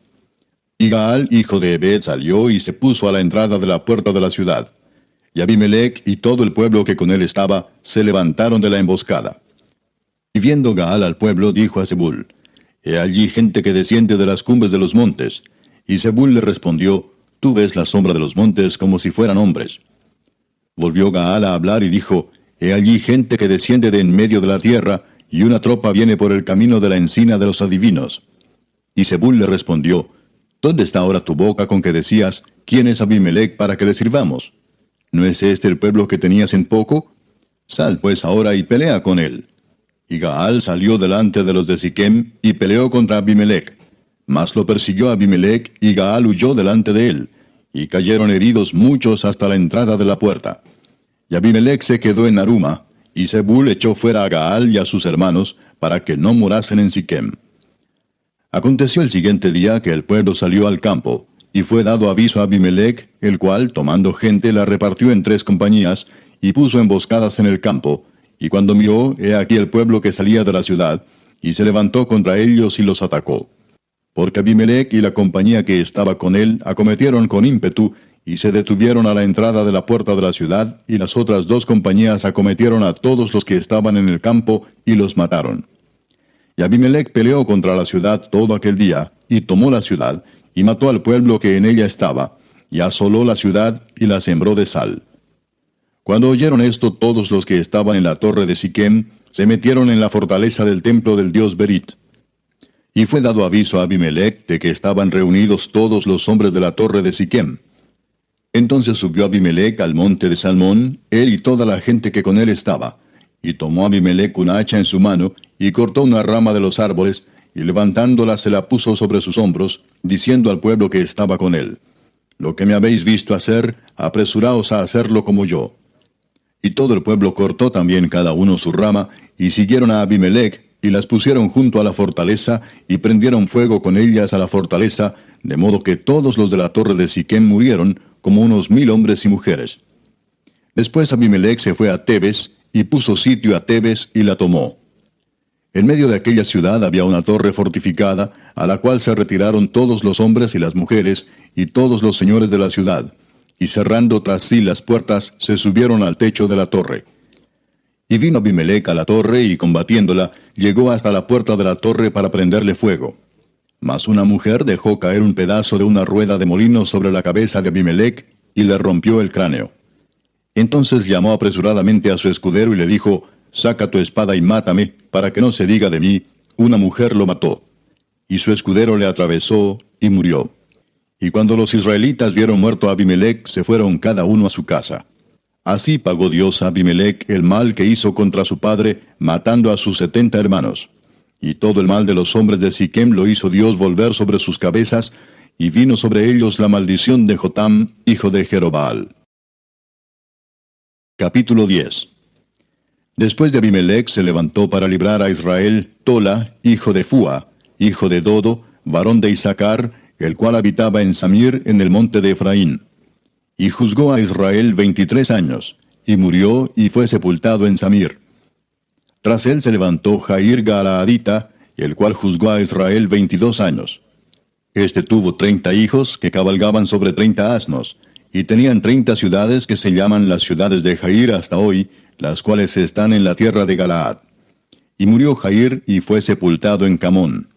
Y Gaal, hijo de Ebed, salió y se puso a la entrada de la puerta de la ciudad. Y Abimelech y todo el pueblo que con él estaba, se levantaron de la emboscada. Y viendo Gaal al pueblo, dijo a Zebul: He allí gente que desciende de las cumbres de los montes. Y Zebul le respondió: Tú ves la sombra de los montes como si fueran hombres. Volvió Gaal a hablar y dijo: He allí gente que desciende de en medio de la tierra, y una tropa viene por el camino de la encina de los adivinos. Y Zebul le respondió: ¿Dónde está ahora tu boca con que decías: ¿Quién es Abimelech para que le sirvamos? ¿No es este el pueblo que tenías en poco? Sal pues ahora y pelea con él. Y Gaal salió delante de los de Siquem, y peleó contra Abimelech. Mas lo persiguió Abimelech, y Gaal huyó delante de él, y cayeron heridos muchos hasta la entrada de la puerta. Y Abimelech se quedó en Aruma, y Zebul echó fuera a Gaal y a sus hermanos, para que no morasen en Siquem. Aconteció el siguiente día que el pueblo salió al campo, y fue dado aviso a Abimelech, el cual, tomando gente, la repartió en 3 compañías, y puso emboscadas en el campo, y cuando miró, he aquí el pueblo que salía de la ciudad, y se levantó contra ellos y los atacó. Porque Abimelech y la compañía que estaba con él acometieron con ímpetu, y se detuvieron a la entrada de la puerta de la ciudad, y las otras 2 compañías acometieron a todos los que estaban en el campo, y los mataron. Y Abimelech peleó contra la ciudad todo aquel día, y tomó la ciudad, y mató al pueblo que en ella estaba, y asoló la ciudad, y la sembró de sal. Cuando oyeron esto, todos los que estaban en la torre de Siquem se metieron en la fortaleza del templo del dios Berit. Y fue dado aviso a Abimelech de que estaban reunidos todos los hombres de la torre de Siquem. Entonces subió Abimelech al monte de Salmón, él y toda la gente que con él estaba. Y tomó Abimelech una hacha en su mano, y cortó una rama de los árboles, y levantándola se la puso sobre sus hombros, diciendo al pueblo que estaba con él: Lo que me habéis visto hacer, apresuraos a hacerlo como yo. Y todo el pueblo cortó también cada uno su rama, y siguieron a Abimelech, y las pusieron junto a la fortaleza, y prendieron fuego con ellas a la fortaleza, de modo que todos los de la torre de Siquem murieron, como unos 1000 hombres y mujeres. Después Abimelech se fue a Tebes, y puso sitio a Tebes, y la tomó. En medio de aquella ciudad había una torre fortificada, a la cual se retiraron todos los hombres y las mujeres, y todos los señores de la ciudad, y cerrando tras sí las puertas, se subieron al techo de la torre. Y vino Abimelech a la torre, y combatiéndola, llegó hasta la puerta de la torre para prenderle fuego. Mas una mujer dejó caer un pedazo de una rueda de molino sobre la cabeza de Abimelech, y le rompió el cráneo. Entonces llamó apresuradamente a su escudero y le dijo: Saca tu espada y mátame, para que no se diga de mí, una mujer lo mató. Y su escudero le atravesó, y murió. Y cuando los israelitas vieron muerto a Abimelech, se fueron cada uno a su casa. Así pagó Dios a Abimelech el mal que hizo contra su padre, matando a sus 70 hermanos. Y todo el mal de los hombres de Siquem lo hizo Dios volver sobre sus cabezas, y vino sobre ellos la maldición de Jotam, hijo de Jerobbaal. Capítulo 10. Después de Abimelech se levantó para librar a Israel Tola, hijo de Fua, hijo de Dodo, varón de Isaacar, el cual habitaba en Samir, en el monte de Efraín. Y juzgó a Israel 23 años, y murió y fue sepultado en Samir. Tras él se levantó Jair Galaadita, el cual juzgó a Israel 22 años. Este tuvo 30 hijos que cabalgaban sobre 30 asnos, y tenían 30 ciudades que se llaman las ciudades de Jair hasta hoy, las cuales están en la tierra de Galaad. Y murió Jair y fue sepultado en Camón.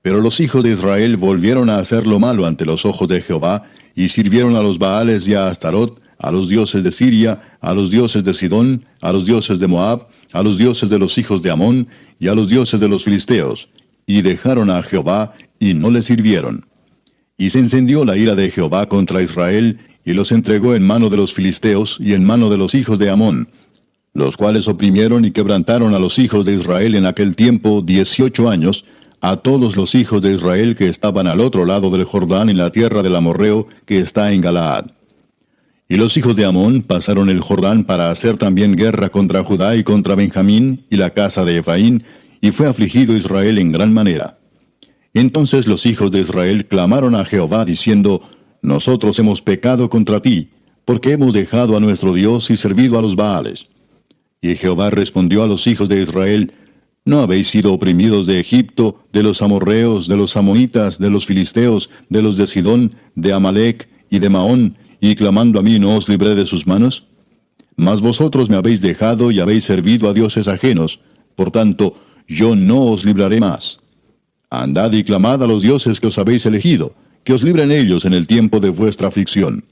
Pero los hijos de Israel volvieron a hacer lo malo ante los ojos de Jehová, y sirvieron a los Baales y a Astarot, a los dioses de Siria, a los dioses de Sidón, a los dioses de Moab, a los dioses de los hijos de Amón, y a los dioses de los filisteos, y dejaron a Jehová, y no le sirvieron. Y se encendió la ira de Jehová contra Israel, y los entregó en mano de los filisteos y en mano de los hijos de Amón, los cuales oprimieron y quebrantaron a los hijos de Israel en aquel tiempo 18 años, a todos los hijos de Israel que estaban al otro lado del Jordán en la tierra del amorreo que está en Galaad. Y los hijos de Amón pasaron el Jordán para hacer también guerra contra Judá y contra Benjamín y la casa de Efraín, y fue afligido Israel en gran manera. Entonces los hijos de Israel clamaron a Jehová diciendo: Nosotros hemos pecado contra ti, porque hemos dejado a nuestro Dios y servido a los Baales. Y Jehová respondió a los hijos de Israel: ¿No habéis sido oprimidos de Egipto, de los amorreos, de los amonitas, de los filisteos, de los de Sidón, de Amalec y de Maón, y clamando a mí no os libré de sus manos? Mas vosotros me habéis dejado y habéis servido a dioses ajenos, por tanto, yo no os libraré más. Andad y clamad a los dioses que os habéis elegido, que os libren ellos en el tiempo de vuestra aflicción.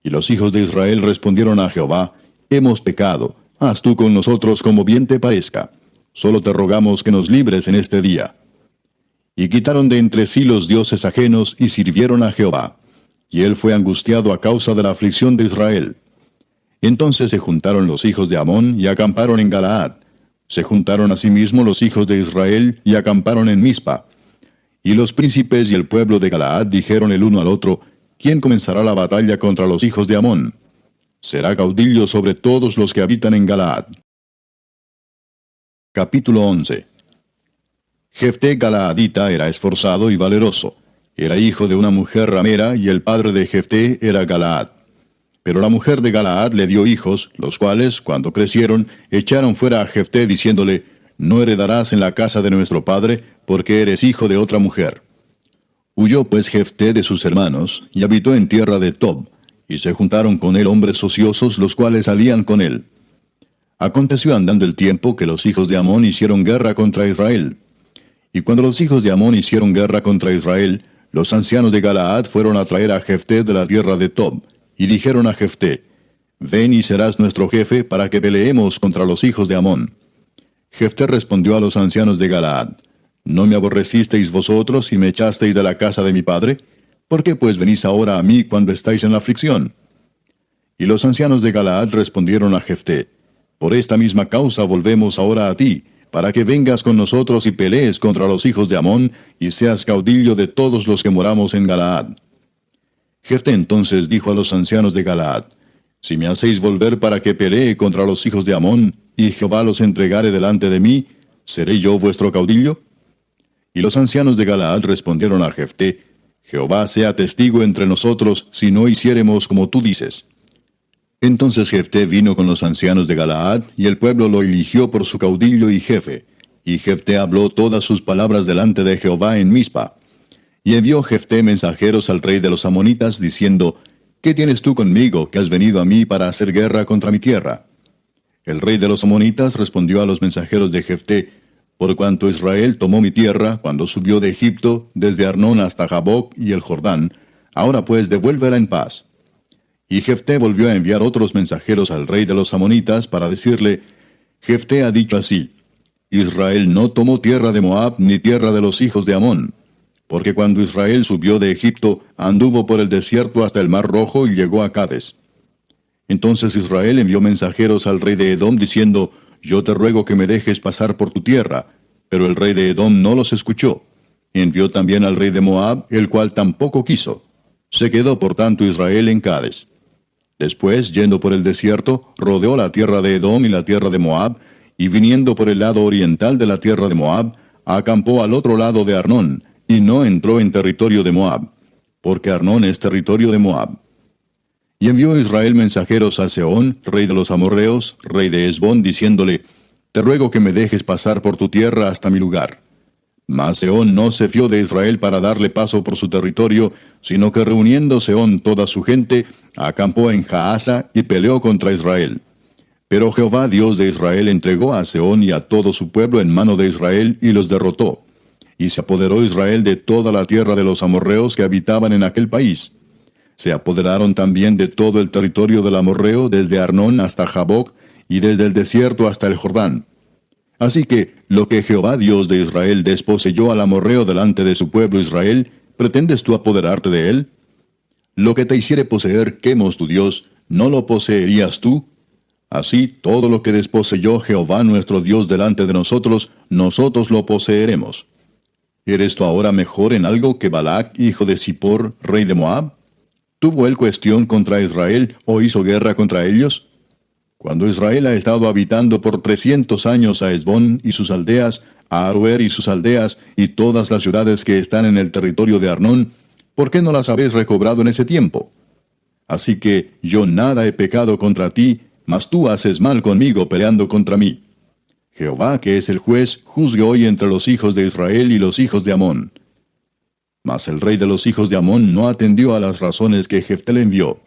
Y los hijos de Israel respondieron a Jehová: Hemos pecado, haz tú con nosotros como bien te parezca. Solo te rogamos que nos libres en este día. Y quitaron de entre sí los dioses ajenos y sirvieron a Jehová. Y él fue angustiado a causa de la aflicción de Israel. Entonces se juntaron los hijos de Amón y acamparon en Galaad. Se juntaron asimismo los hijos de Israel y acamparon en Mizpa. Y los príncipes y el pueblo de Galaad dijeron el uno al otro: ¿Quién comenzará la batalla contra los hijos de Amón? Será caudillo sobre todos los que habitan en Galaad. Capítulo 11. Jefté Galaadita era esforzado y valeroso. Era hijo de una mujer ramera, y el padre de Jefté era Galaad. Pero la mujer de Galaad le dio hijos, los cuales, cuando crecieron, echaron fuera a Jefté, diciéndole: No heredarás en la casa de nuestro padre, porque eres hijo de otra mujer. Huyó pues Jefté de sus hermanos, y habitó en tierra de Tob, y se juntaron con él hombres ociosos, los cuales salían con él. Aconteció andando el tiempo que los hijos de Amón hicieron guerra contra Israel. Y cuando los hijos de Amón hicieron guerra contra Israel, los ancianos de Galaad fueron a traer a Jefté de la tierra de Tob, y dijeron a Jefté: Ven y serás nuestro jefe para que peleemos contra los hijos de Amón. Jefté respondió a los ancianos de Galaad: ¿No me aborrecisteis vosotros y me echasteis de la casa de mi padre? ¿Por qué pues venís ahora a mí cuando estáis en la aflicción? Y los ancianos de Galaad respondieron a Jefté: Por esta misma causa volvemos ahora a ti, para que vengas con nosotros y pelees contra los hijos de Amón, y seas caudillo de todos los que moramos en Galaad. Jefté entonces dijo a los ancianos de Galaad: Si me hacéis volver para que pelee contra los hijos de Amón, y Jehová los entregare delante de mí, ¿seré yo vuestro caudillo? Y los ancianos de Galaad respondieron a Jefté: Jehová sea testigo entre nosotros, si no hiciéremos como tú dices. Entonces Jefté vino con los ancianos de Galaad, y el pueblo lo eligió por su caudillo y jefe. Y Jefté habló todas sus palabras delante de Jehová en Mizpa. Y envió Jefté mensajeros al rey de los amonitas, diciendo: ¿Qué tienes tú conmigo, que has venido a mí para hacer guerra contra mi tierra? El rey de los amonitas respondió a los mensajeros de Jefté: Por cuanto Israel tomó mi tierra, cuando subió de Egipto, desde Arnón hasta Jaboc y el Jordán, ahora pues devuélvela en paz. Y Jefté volvió a enviar otros mensajeros al rey de los amonitas para decirle: Jefté ha dicho así: Israel no tomó tierra de Moab ni tierra de los hijos de Amón, porque cuando Israel subió de Egipto, anduvo por el desierto hasta el mar Rojo y llegó a Cades. Entonces Israel envió mensajeros al rey de Edom diciendo: Yo te ruego que me dejes pasar por tu tierra. Pero el rey de Edom no los escuchó. Envió también al rey de Moab, el cual tampoco quiso. Se quedó por tanto Israel en Cades. Después, yendo por el desierto, rodeó la tierra de Edom y la tierra de Moab, y viniendo por el lado oriental de la tierra de Moab, acampó al otro lado de Arnón, y no entró en territorio de Moab, porque Arnón es territorio de Moab. Y envió Israel mensajeros a Sehón, rey de los amorreos, rey de Hesbón, diciéndole: Te ruego que me dejes pasar por tu tierra hasta mi lugar. Mas Sehón no se fió de Israel para darle paso por su territorio, sino que reuniendo Sehón toda su gente, acampó en Jaasa y peleó contra Israel. Pero Jehová Dios de Israel entregó a Sehón y a todo su pueblo en mano de Israel y los derrotó. Y se apoderó Israel de toda la tierra de los amorreos que habitaban en aquel país. Se apoderaron también de todo el territorio del amorreo, desde Arnón hasta Jaboc, y desde el desierto hasta el Jordán. Así que, lo que Jehová Dios de Israel desposeyó al amorreo delante de su pueblo Israel, ¿pretendes tú apoderarte de él? Lo que te hiciere poseer Quemos tu Dios, ¿no lo poseerías tú? Así, todo lo que desposeyó Jehová nuestro Dios delante de nosotros, nosotros lo poseeremos. ¿Eres tú ahora mejor en algo que Balac, hijo de Zippor, rey de Moab? ¿Tuvo él cuestión contra Israel o hizo guerra contra ellos? Cuando Israel ha estado habitando por 300 años a Hesbón y sus aldeas, a Aroer y sus aldeas, y todas las ciudades que están en el territorio de Arnón, ¿por qué no las habéis recobrado en ese tiempo? Así que yo nada he pecado contra ti, mas tú haces mal conmigo peleando contra mí. Jehová, que es el juez, juzgue hoy entre los hijos de Israel y los hijos de Amón. Mas el rey de los hijos de Amón no atendió a las razones que Jefté le envió.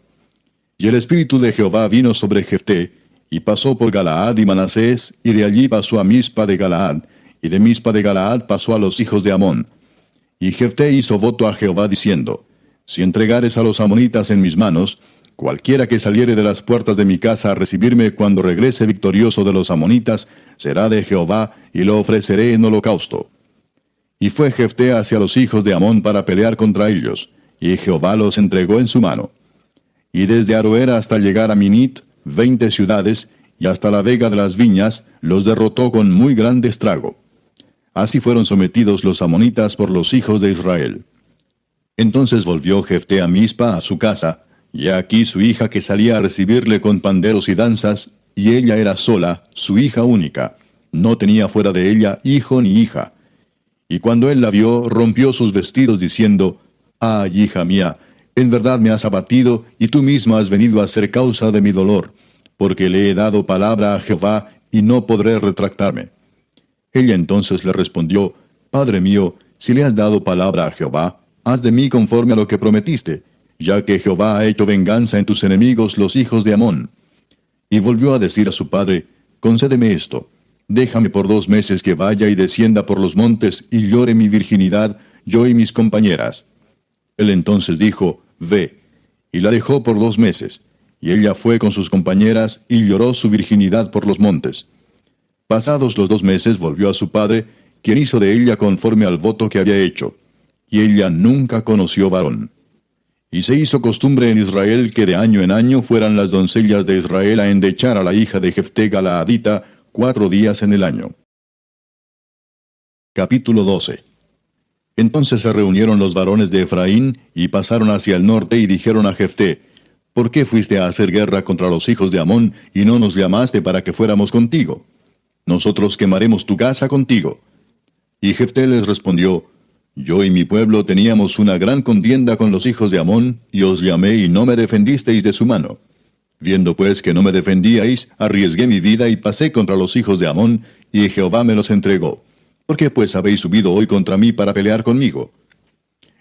Y el espíritu de Jehová vino sobre Jefté, y pasó por Galaad y Manasés, y de allí pasó a Mizpa de Galaad, y de Mizpa de Galaad pasó a los hijos de Amón. Y Jefté hizo voto a Jehová diciendo: Si entregares a los amonitas en mis manos, cualquiera que saliere de las puertas de mi casa a recibirme cuando regrese victorioso de los amonitas, será de Jehová, y lo ofreceré en holocausto. Y fue Jefté hacia los hijos de Amón para pelear contra ellos, y Jehová los entregó en su mano. Y desde Aroer hasta llegar a Minit, 20 ciudades, y hasta la vega de las viñas, los derrotó con muy grande estrago. Así fueron sometidos los amonitas por los hijos de Israel. Entonces volvió Jefté a Mizpa, a su casa, y aquí su hija que salía a recibirle con panderos y danzas, y ella era sola, su hija única. No tenía fuera de ella hijo ni hija. Y cuando él la vio, rompió sus vestidos diciendo: Ay, hija mía, en verdad me has abatido, y tú misma has venido a ser causa de mi dolor, porque le he dado palabra a Jehová, y no podré retractarme. Ella entonces le respondió: Padre mío, si le has dado palabra a Jehová, haz de mí conforme a lo que prometiste, ya que Jehová ha hecho venganza en tus enemigos los hijos de Amón. Y volvió a decir a su padre: Concédeme esto, déjame por 2 meses que vaya y descienda por los montes, y llore mi virginidad, yo y mis compañeras. Él entonces dijo: Ve. Y la dejó por 2 meses. Y ella fue con sus compañeras, y lloró su virginidad por los montes. Pasados los 2 meses volvió a su padre, quien hizo de ella conforme al voto que había hecho. Y ella nunca conoció varón. Y se hizo costumbre en Israel que de año en año fueran las doncellas de Israel a endechar a la hija de Jefté Galaadita 4 días en el año. Capítulo 12. Entonces se reunieron los varones de Efraín, y pasaron hacia el norte, y dijeron a Jefté: ¿Por qué fuiste a hacer guerra contra los hijos de Amón, y no nos llamaste para que fuéramos contigo? Nosotros quemaremos tu casa contigo. Y Jefté les respondió: Yo y mi pueblo teníamos una gran contienda con los hijos de Amón, y os llamé y no me defendisteis de su mano. Viendo pues que no me defendíais, arriesgué mi vida y pasé contra los hijos de Amón, y Jehová me los entregó. ¿Por qué pues habéis subido hoy contra mí para pelear conmigo?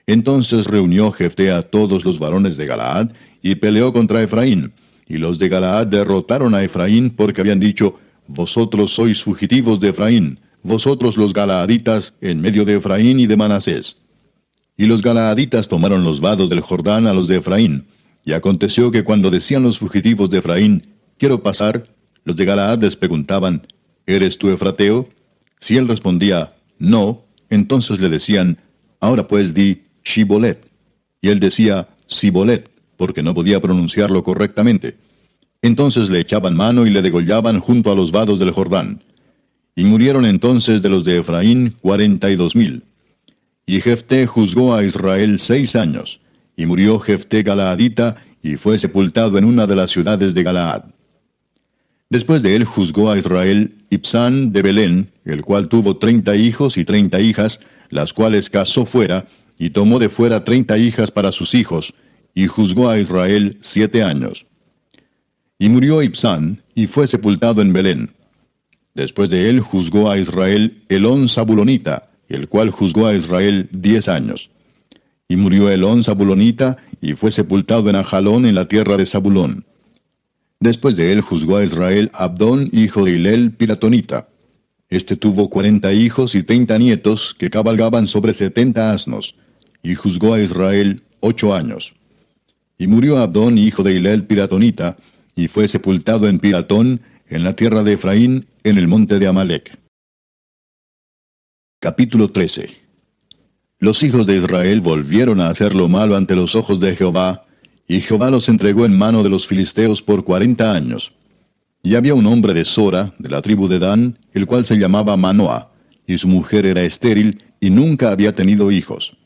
Entonces reunió Jefté a todos los varones de Galaad, y peleó contra Efraín. Y los de Galaad derrotaron a Efraín, porque habían dicho: Vosotros sois fugitivos de Efraín, vosotros los galaaditas, en medio de Efraín y de Manasés. Y los galaaditas tomaron los vados del Jordán a los de Efraín. Y aconteció que cuando decían los fugitivos de Efraín: Quiero pasar, los de Galaad les preguntaban: ¿Eres tú efrateo? Si él respondía: No, entonces le decían: Ahora pues di Shibolet. Y él decía Sibolet, porque no podía pronunciarlo correctamente. Entonces le echaban mano y le degollaban junto a los vados del Jordán. Y murieron entonces de los de Efraín 42,000. Y Jefté juzgó a Israel 6 años. Y murió Jefté Galaadita, y fue sepultado en una de las ciudades de Galaad. Después de él juzgó a Israel Ibsán de Belén, el cual tuvo 30 hijos y 30 hijas, las cuales casó fuera, y tomó de fuera 30 hijas para sus hijos, y juzgó a Israel 7 años. Y murió Ibsán, y fue sepultado en Belén. Después de él juzgó a Israel Elón Zabulonita, el cual juzgó a Israel 10 años. Y murió Elón Zabulonita, y fue sepultado en Ajalón, en la tierra de Zabulón. Después de él juzgó a Israel Abdón, hijo de Hilel Piratonita. Este tuvo 40 hijos y 30 nietos, que cabalgaban sobre 70 asnos. Y juzgó a Israel 8 años. Y murió Abdón, hijo de Hilel Piratonita, y fue sepultado en Piratón, en la tierra de Efraín, en el monte de Amalec. Capítulo 13. Los hijos de Israel volvieron a hacer lo malo ante los ojos de Jehová, y Jehová los entregó en mano de los filisteos por 40 años. Y había un hombre de Sora, de la tribu de Dan, el cual se llamaba Manoah, y su mujer era estéril, y nunca había tenido hijos.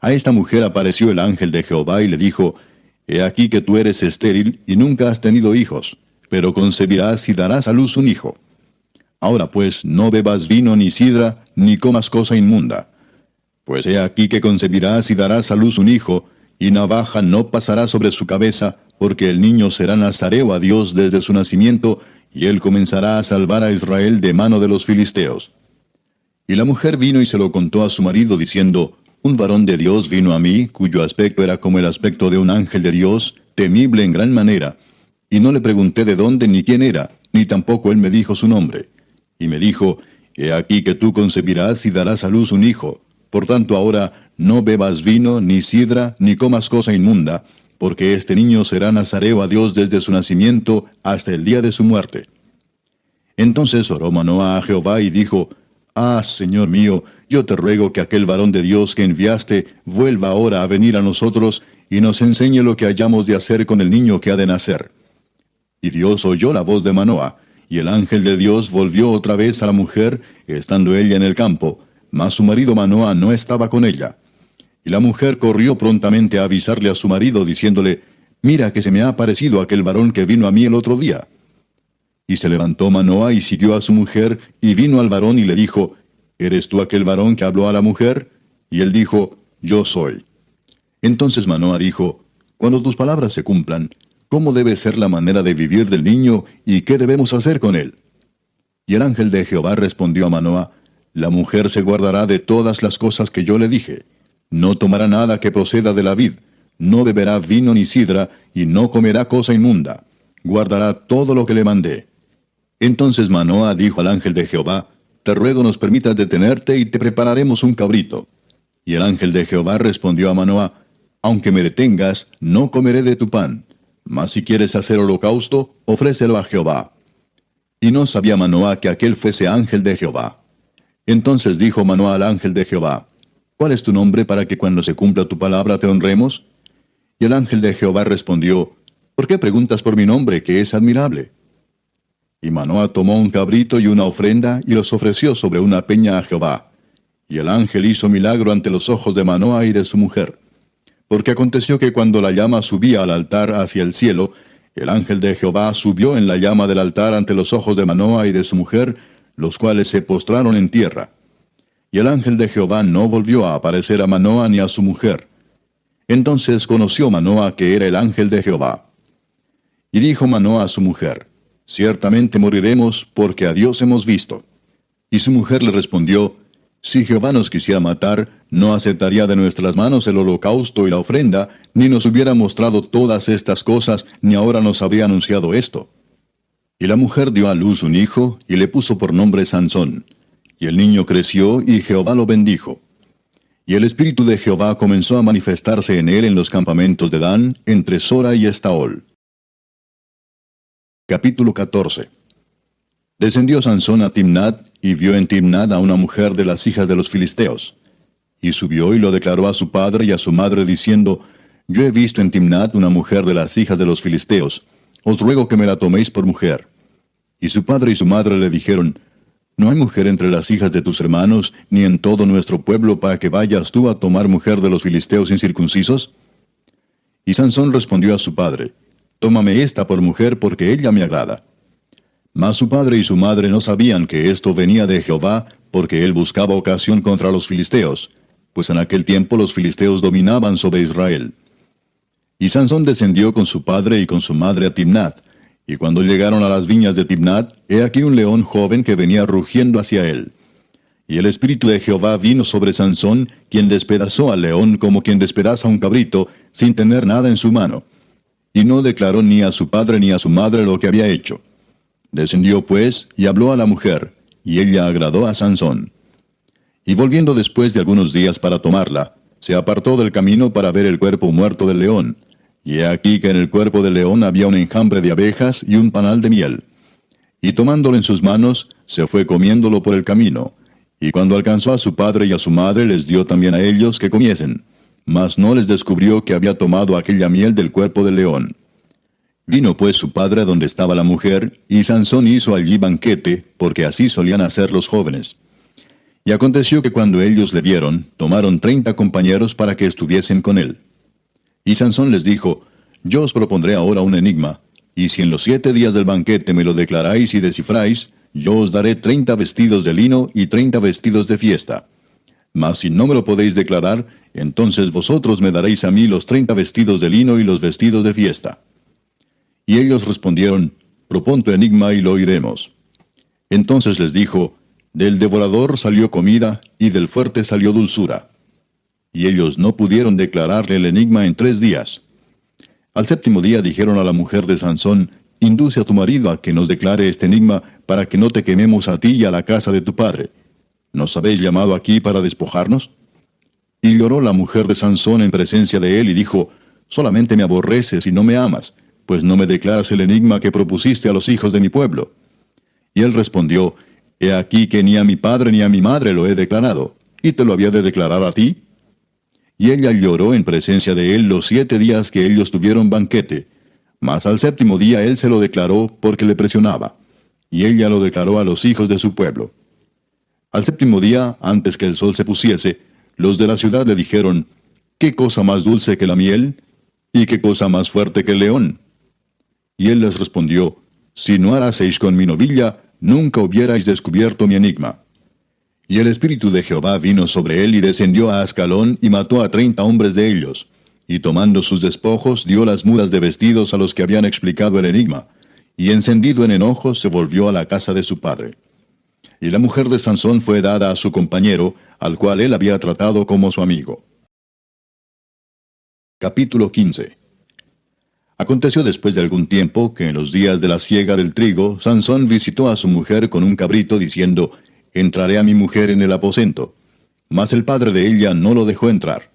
A esta mujer apareció el ángel de Jehová y le dijo: He aquí que tú eres estéril, y nunca has tenido hijos, pero concebirás y darás a luz un hijo. Ahora pues, no bebas vino ni sidra, ni comas cosa inmunda. Pues he aquí que concebirás y darás a luz un hijo, y navaja no pasará sobre su cabeza, porque el niño será nazareo a Dios desde su nacimiento, y él comenzará a salvar a Israel de mano de los filisteos. Y la mujer vino y se lo contó a su marido, diciendo: Un varón de Dios vino a mí, cuyo aspecto era como el aspecto de un ángel de Dios, temible en gran manera. Y no le pregunté de dónde ni quién era, ni tampoco él me dijo su nombre. Y me dijo: He aquí que tú concebirás y darás a luz un hijo. Por tanto ahora no bebas vino, ni sidra, ni comas cosa inmunda, porque este niño será nazareo a Dios desde su nacimiento hasta el día de su muerte. Entonces oró Manoah a Jehová y dijo: Ah, Señor mío, yo te ruego que aquel varón de Dios que enviaste vuelva ahora a venir a nosotros, y nos enseñe lo que hayamos de hacer con el niño que ha de nacer. Y Dios oyó la voz de Manoah, y el ángel de Dios volvió otra vez a la mujer, estando ella en el campo, mas su marido Manoah no estaba con ella. Y la mujer corrió prontamente a avisarle a su marido, diciéndole: Mira que se me ha aparecido aquel varón que vino a mí el otro día. Y se levantó Manoah y siguió a su mujer, y vino al varón y le dijo: ¿Eres tú aquel varón que habló a la mujer? Y él dijo: Yo soy. Entonces Manoah dijo: Cuando tus palabras se cumplan, ¿cómo debe ser la manera de vivir del niño, y qué debemos hacer con él? Y el ángel de Jehová respondió a Manoah: La mujer se guardará de todas las cosas que yo le dije. No tomará nada que proceda de la vid, no beberá vino ni sidra, y no comerá cosa inmunda. Guardará todo lo que le mandé. Entonces Manoah dijo al ángel de Jehová: Te ruego nos permitas detenerte, y te prepararemos un cabrito. Y el ángel de Jehová respondió a Manoah: Aunque me detengas, no comeré de tu pan. Mas si quieres hacer holocausto, ofrécelo a Jehová. Y no sabía Manoah que aquel fuese ángel de Jehová. Entonces dijo Manoah al ángel de Jehová: ¿Cuál es tu nombre para que cuando se cumpla tu palabra te honremos? Y el ángel de Jehová respondió, ¿por qué preguntas por mi nombre, que es admirable? Y Manoah tomó un cabrito y una ofrenda, y los ofreció sobre una peña a Jehová. Y el ángel hizo milagro ante los ojos de Manoah y de su mujer. Porque aconteció que cuando la llama subía al altar hacia el cielo, el ángel de Jehová subió en la llama del altar ante los ojos de Manoah y de su mujer, los cuales se postraron en tierra. Y el ángel de Jehová no volvió a aparecer a Manoah ni a su mujer. Entonces conoció Manoah que era el ángel de Jehová. Y dijo Manoah a su mujer, ciertamente moriremos, porque a Dios hemos visto. Y su mujer le respondió, si Jehová nos quisiera matar, no aceptaría de nuestras manos el holocausto y la ofrenda, ni nos hubiera mostrado todas estas cosas, ni ahora nos habría anunciado esto. Y la mujer dio a luz un hijo, y le puso por nombre Sansón. Y el niño creció, y Jehová lo bendijo. Y el espíritu de Jehová comenzó a manifestarse en él en los campamentos de Dan, entre Sora y Estaol. Capítulo 14. Descendió Sansón a Timnat, y vio en Timnat a una mujer de las hijas de los filisteos. Y subió y lo declaró a su padre y a su madre, diciendo, yo he visto en Timnat una mujer de las hijas de los filisteos, os ruego que me la toméis por mujer. Y su padre y su madre le dijeron, no hay mujer entre las hijas de tus hermanos, ni en todo nuestro pueblo, para que vayas tú a tomar mujer de los filisteos incircuncisos. Y Sansón respondió a su padre, tómame esta por mujer, porque ella me agrada. Mas su padre y su madre no sabían que esto venía de Jehová, porque él buscaba ocasión contra los filisteos, pues en aquel tiempo los filisteos dominaban sobre Israel. Y Sansón descendió con su padre y con su madre a Timnat, y cuando llegaron a las viñas de Timnat, he aquí un león joven que venía rugiendo hacia él. Y el espíritu de Jehová vino sobre Sansón, quien despedazó al león como quien despedaza un cabrito, sin tener nada en su mano. Y no declaró ni a su padre ni a su madre lo que había hecho. Descendió pues, y habló a la mujer, y ella agradó a Sansón. Y volviendo después de algunos días para tomarla, se apartó del camino para ver el cuerpo muerto del león. Y he aquí que en el cuerpo del león había un enjambre de abejas y un panal de miel. Y tomándolo en sus manos, se fue comiéndolo por el camino. Y cuando alcanzó a su padre y a su madre, les dio también a ellos que comiesen. Mas no les descubrió que había tomado aquella miel del cuerpo del león. Vino pues su padre a donde estaba la mujer, y Sansón hizo allí banquete, porque así solían hacer los jóvenes. Y aconteció que cuando ellos le vieron, tomaron 30 compañeros para que estuviesen con él. Y Sansón les dijo, yo os propondré ahora un enigma, y si en los 7 días del banquete me lo declaráis y descifráis, yo os daré 30 vestidos de lino y 30 vestidos de fiesta. Mas si no me lo podéis declarar, entonces vosotros me daréis a mí los 30 vestidos de lino y los vestidos de fiesta. Y ellos respondieron, propón tu enigma y lo oiremos. Entonces les dijo, del devorador salió comida, y del fuerte salió dulzura. Y ellos no pudieron declararle el enigma en 3 días. Al 7º día dijeron a la mujer de Sansón, induce a tu marido a que nos declare este enigma, para que no te quememos a ti y a la casa de tu padre. ¿Nos habéis llamado aquí para despojarnos? Y lloró la mujer de Sansón en presencia de él, y dijo, solamente me aborreces y no me amas, pues no me declaras el enigma que propusiste a los hijos de mi pueblo. Y él respondió, he aquí que ni a mi padre ni a mi madre lo he declarado, ¿y te lo había de declarar a ti? Y ella lloró en presencia de él los 7 días que ellos tuvieron banquete, mas al 7º día él se lo declaró porque le presionaba, y ella lo declaró a los hijos de su pueblo. Al 7º día, antes que el sol se pusiese, los de la ciudad le dijeron, ¿qué cosa más dulce que la miel? ¿Y qué cosa más fuerte que el león? Y él les respondió, si no haraseis con mi novilla, nunca hubierais descubierto mi enigma. Y el espíritu de Jehová vino sobre él y descendió a Ascalón y mató a 30 hombres de ellos. Y tomando sus despojos, dio las mudas de vestidos a los que habían explicado el enigma. Y encendido en enojo, se volvió a la casa de su padre. Y la mujer de Sansón fue dada a su compañero, al cual él había tratado como su amigo. Capítulo 15. Aconteció después de algún tiempo que en los días de la siega del trigo, Sansón visitó a su mujer con un cabrito, diciendo, entraré a mi mujer en el aposento. Mas el padre de ella no lo dejó entrar.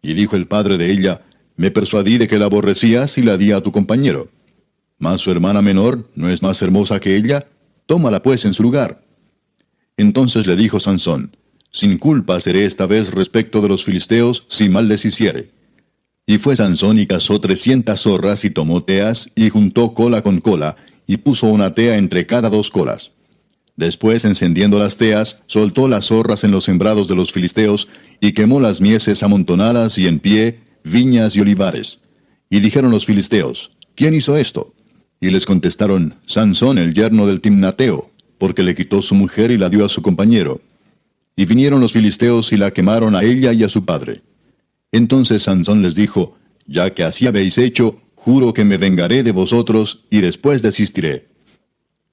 Y dijo el padre de ella, me persuadí de que la aborrecías y la di a tu compañero. Mas su hermana menor no es más hermosa que ella, tómala pues en su lugar. Entonces le dijo Sansón, sin culpa seré esta vez respecto de los filisteos, si mal les hiciere. Y fue Sansón y cazó 300 zorras y tomó teas, y juntó cola con cola, y puso una tea entre cada 2 colas. Después, encendiendo las teas, soltó las zorras en los sembrados de los filisteos, y quemó las mieses amontonadas y en pie, viñas y olivares. Y dijeron los filisteos, ¿quién hizo esto? Y les contestaron, Sansón, el yerno del Timnateo, porque le quitó su mujer y la dio a su compañero. Y vinieron los filisteos y la quemaron a ella y a su padre. Entonces Sansón les dijo, ya que así habéis hecho, juro que me vengaré de vosotros, y después desistiré.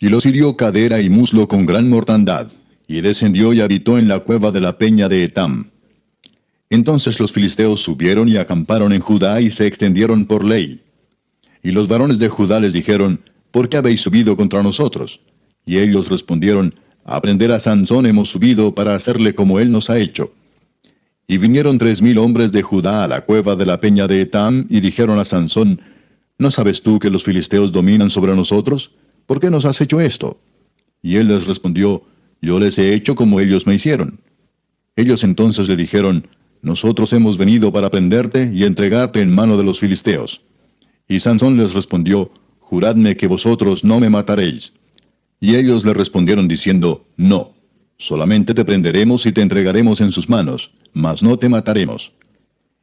Y los hirió cadera y muslo con gran mortandad, y descendió y habitó en la cueva de la peña de Etam. Entonces los filisteos subieron y acamparon en Judá y se extendieron por ley. Y los varones de Judá les dijeron, ¿por qué habéis subido contra nosotros? Y ellos respondieron, a prender a Sansón hemos subido para hacerle como él nos ha hecho. Y vinieron 3000 hombres de Judá a la cueva de la peña de Etam, y dijeron a Sansón, ¿no sabes tú que los filisteos dominan sobre nosotros? ¿Por qué nos has hecho esto? Y él les respondió, yo les he hecho como ellos me hicieron. Ellos entonces le dijeron, nosotros hemos venido para prenderte y entregarte en mano de los filisteos. Y Sansón les respondió, juradme que vosotros no me mataréis. Y ellos le respondieron diciendo, no, solamente te prenderemos y te entregaremos en sus manos, mas no te mataremos.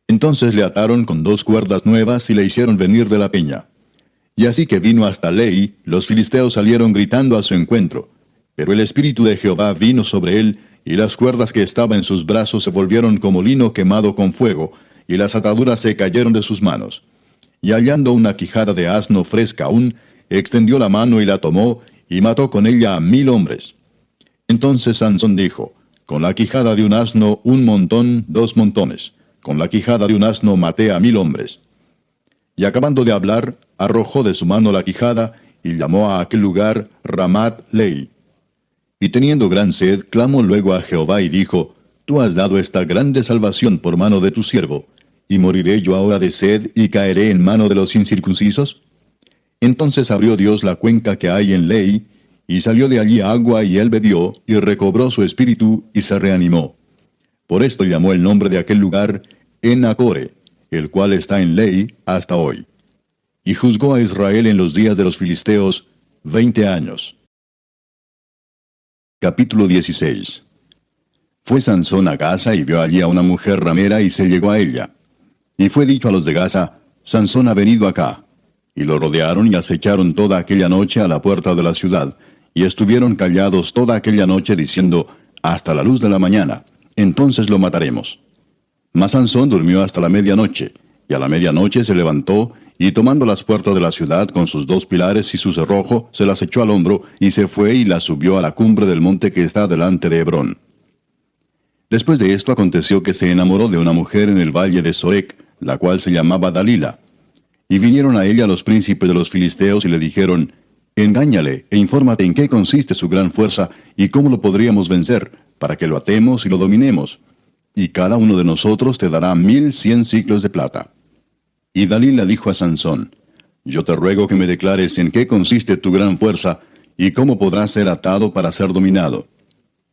Entonces le ataron con 2 cuerdas nuevas y le hicieron venir de la peña. Y así que vino hasta Lei, los filisteos salieron gritando a su encuentro. Pero el espíritu de Jehová vino sobre él, y las cuerdas que estaban en sus brazos se volvieron como lino quemado con fuego, y las ataduras se cayeron de sus manos. Y hallando una quijada de asno fresca aún, extendió la mano y la tomó, y mató con ella a 1000 hombres. Entonces Sansón dijo, con la quijada de un asno 1 montón, 2 montones. Con la quijada de un asno maté a 1000 hombres. Y acabando de hablar, arrojó de su mano la quijada, y llamó a aquel lugar Ramat Lei. Y teniendo gran sed, clamó luego a Jehová y dijo, Tú has dado esta grande salvación por mano de tu siervo, ¿y moriré yo ahora de sed y caeré en mano de los incircuncisos? Entonces abrió Dios la cuenca que hay en Lei, y salió de allí agua, y él bebió, y recobró su espíritu, y se reanimó. Por esto llamó el nombre de aquel lugar En-Hakkore, el cual está en Lei hasta hoy. Y juzgó a Israel en los días de los filisteos 20 años. Capítulo 16. Fue Sansón a Gaza y vio allí a una mujer ramera y se llegó a ella. Y fue dicho a los de Gaza, Sansón ha venido acá. Y lo rodearon y acecharon toda aquella noche a la puerta de la ciudad, y estuvieron callados toda aquella noche diciendo, hasta la luz de la mañana, entonces lo mataremos. Mas Sansón durmió hasta la medianoche, y a la medianoche se levantó, y tomando las puertas de la ciudad con sus 2 pilares y su cerrojo, se las echó al hombro, y se fue y las subió a la cumbre del monte que está delante de Hebrón. Después de esto aconteció que se enamoró de una mujer en el valle de Sorek, la cual se llamaba Dalila. Y vinieron a ella los príncipes de los filisteos y le dijeron, engáñale e infórmate en qué consiste su gran fuerza y cómo lo podríamos vencer, para que lo atemos y lo dominemos. Y cada uno de nosotros te dará 1100 siclos de plata. Y Dalila dijo a Sansón, yo te ruego que me declares en qué consiste tu gran fuerza, y cómo podrás ser atado para ser dominado.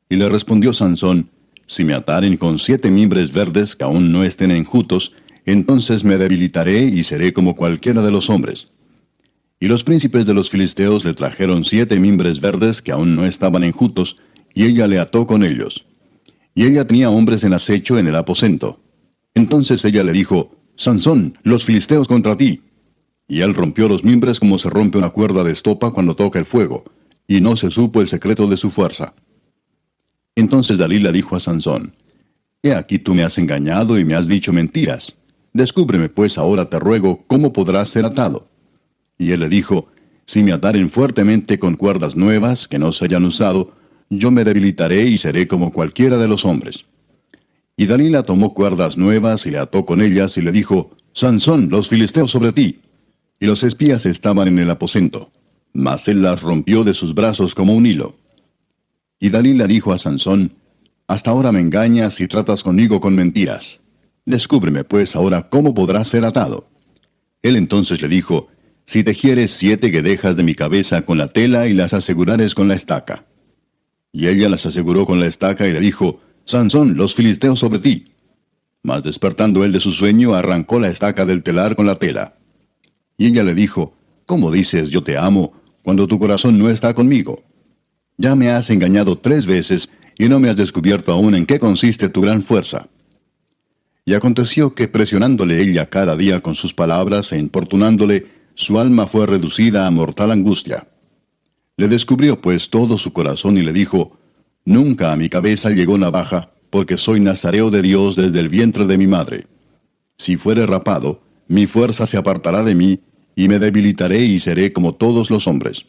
Y le respondió Sansón, si me ataren con 7 mimbres verdes que aún no estén enjutos, entonces me debilitaré y seré como cualquiera de los hombres. Y los príncipes de los filisteos le trajeron 7 mimbres verdes que aún no estaban enjutos, y ella le ató con ellos. Y ella tenía hombres en acecho en el aposento. Entonces ella le dijo, Sansón, los filisteos contra ti. Y él rompió los mimbres como se rompe una cuerda de estopa cuando toca el fuego, y no se supo el secreto de su fuerza. Entonces Dalila dijo a Sansón, he aquí tú me has engañado y me has dicho mentiras. Descúbreme pues ahora te ruego cómo podrás ser atado. Y él le dijo, si me ataren fuertemente con cuerdas nuevas que no se hayan usado, yo me debilitaré y seré como cualquiera de los hombres. Y Dalila tomó cuerdas nuevas y le ató con ellas y le dijo, Sansón, los filisteos sobre ti. Y los espías estaban en el aposento, mas él las rompió de sus brazos como un hilo. Y Dalila dijo a Sansón, hasta ahora me engañas y tratas conmigo con mentiras. Descúbreme pues ahora cómo podrás ser atado. Él entonces le dijo, si tejieres 7 guedejas de mi cabeza con la tela y las asegurares con la estaca. Y ella las aseguró con la estaca y le dijo, Sansón, los filisteos sobre ti. Mas despertando él de su sueño, arrancó la estaca del telar con la tela. Y ella le dijo, ¿cómo dices yo te amo, cuando tu corazón no está conmigo? Ya me has engañado 3 veces, y no me has descubierto aún en qué consiste tu gran fuerza. Y aconteció que presionándole ella cada día con sus palabras e importunándole, su alma fue reducida a mortal angustia. Le descubrió pues todo su corazón y le dijo, nunca a mi cabeza llegó navaja, porque soy nazareo de Dios desde el vientre de mi madre. Si fuere rapado, mi fuerza se apartará de mí, y me debilitaré y seré como todos los hombres.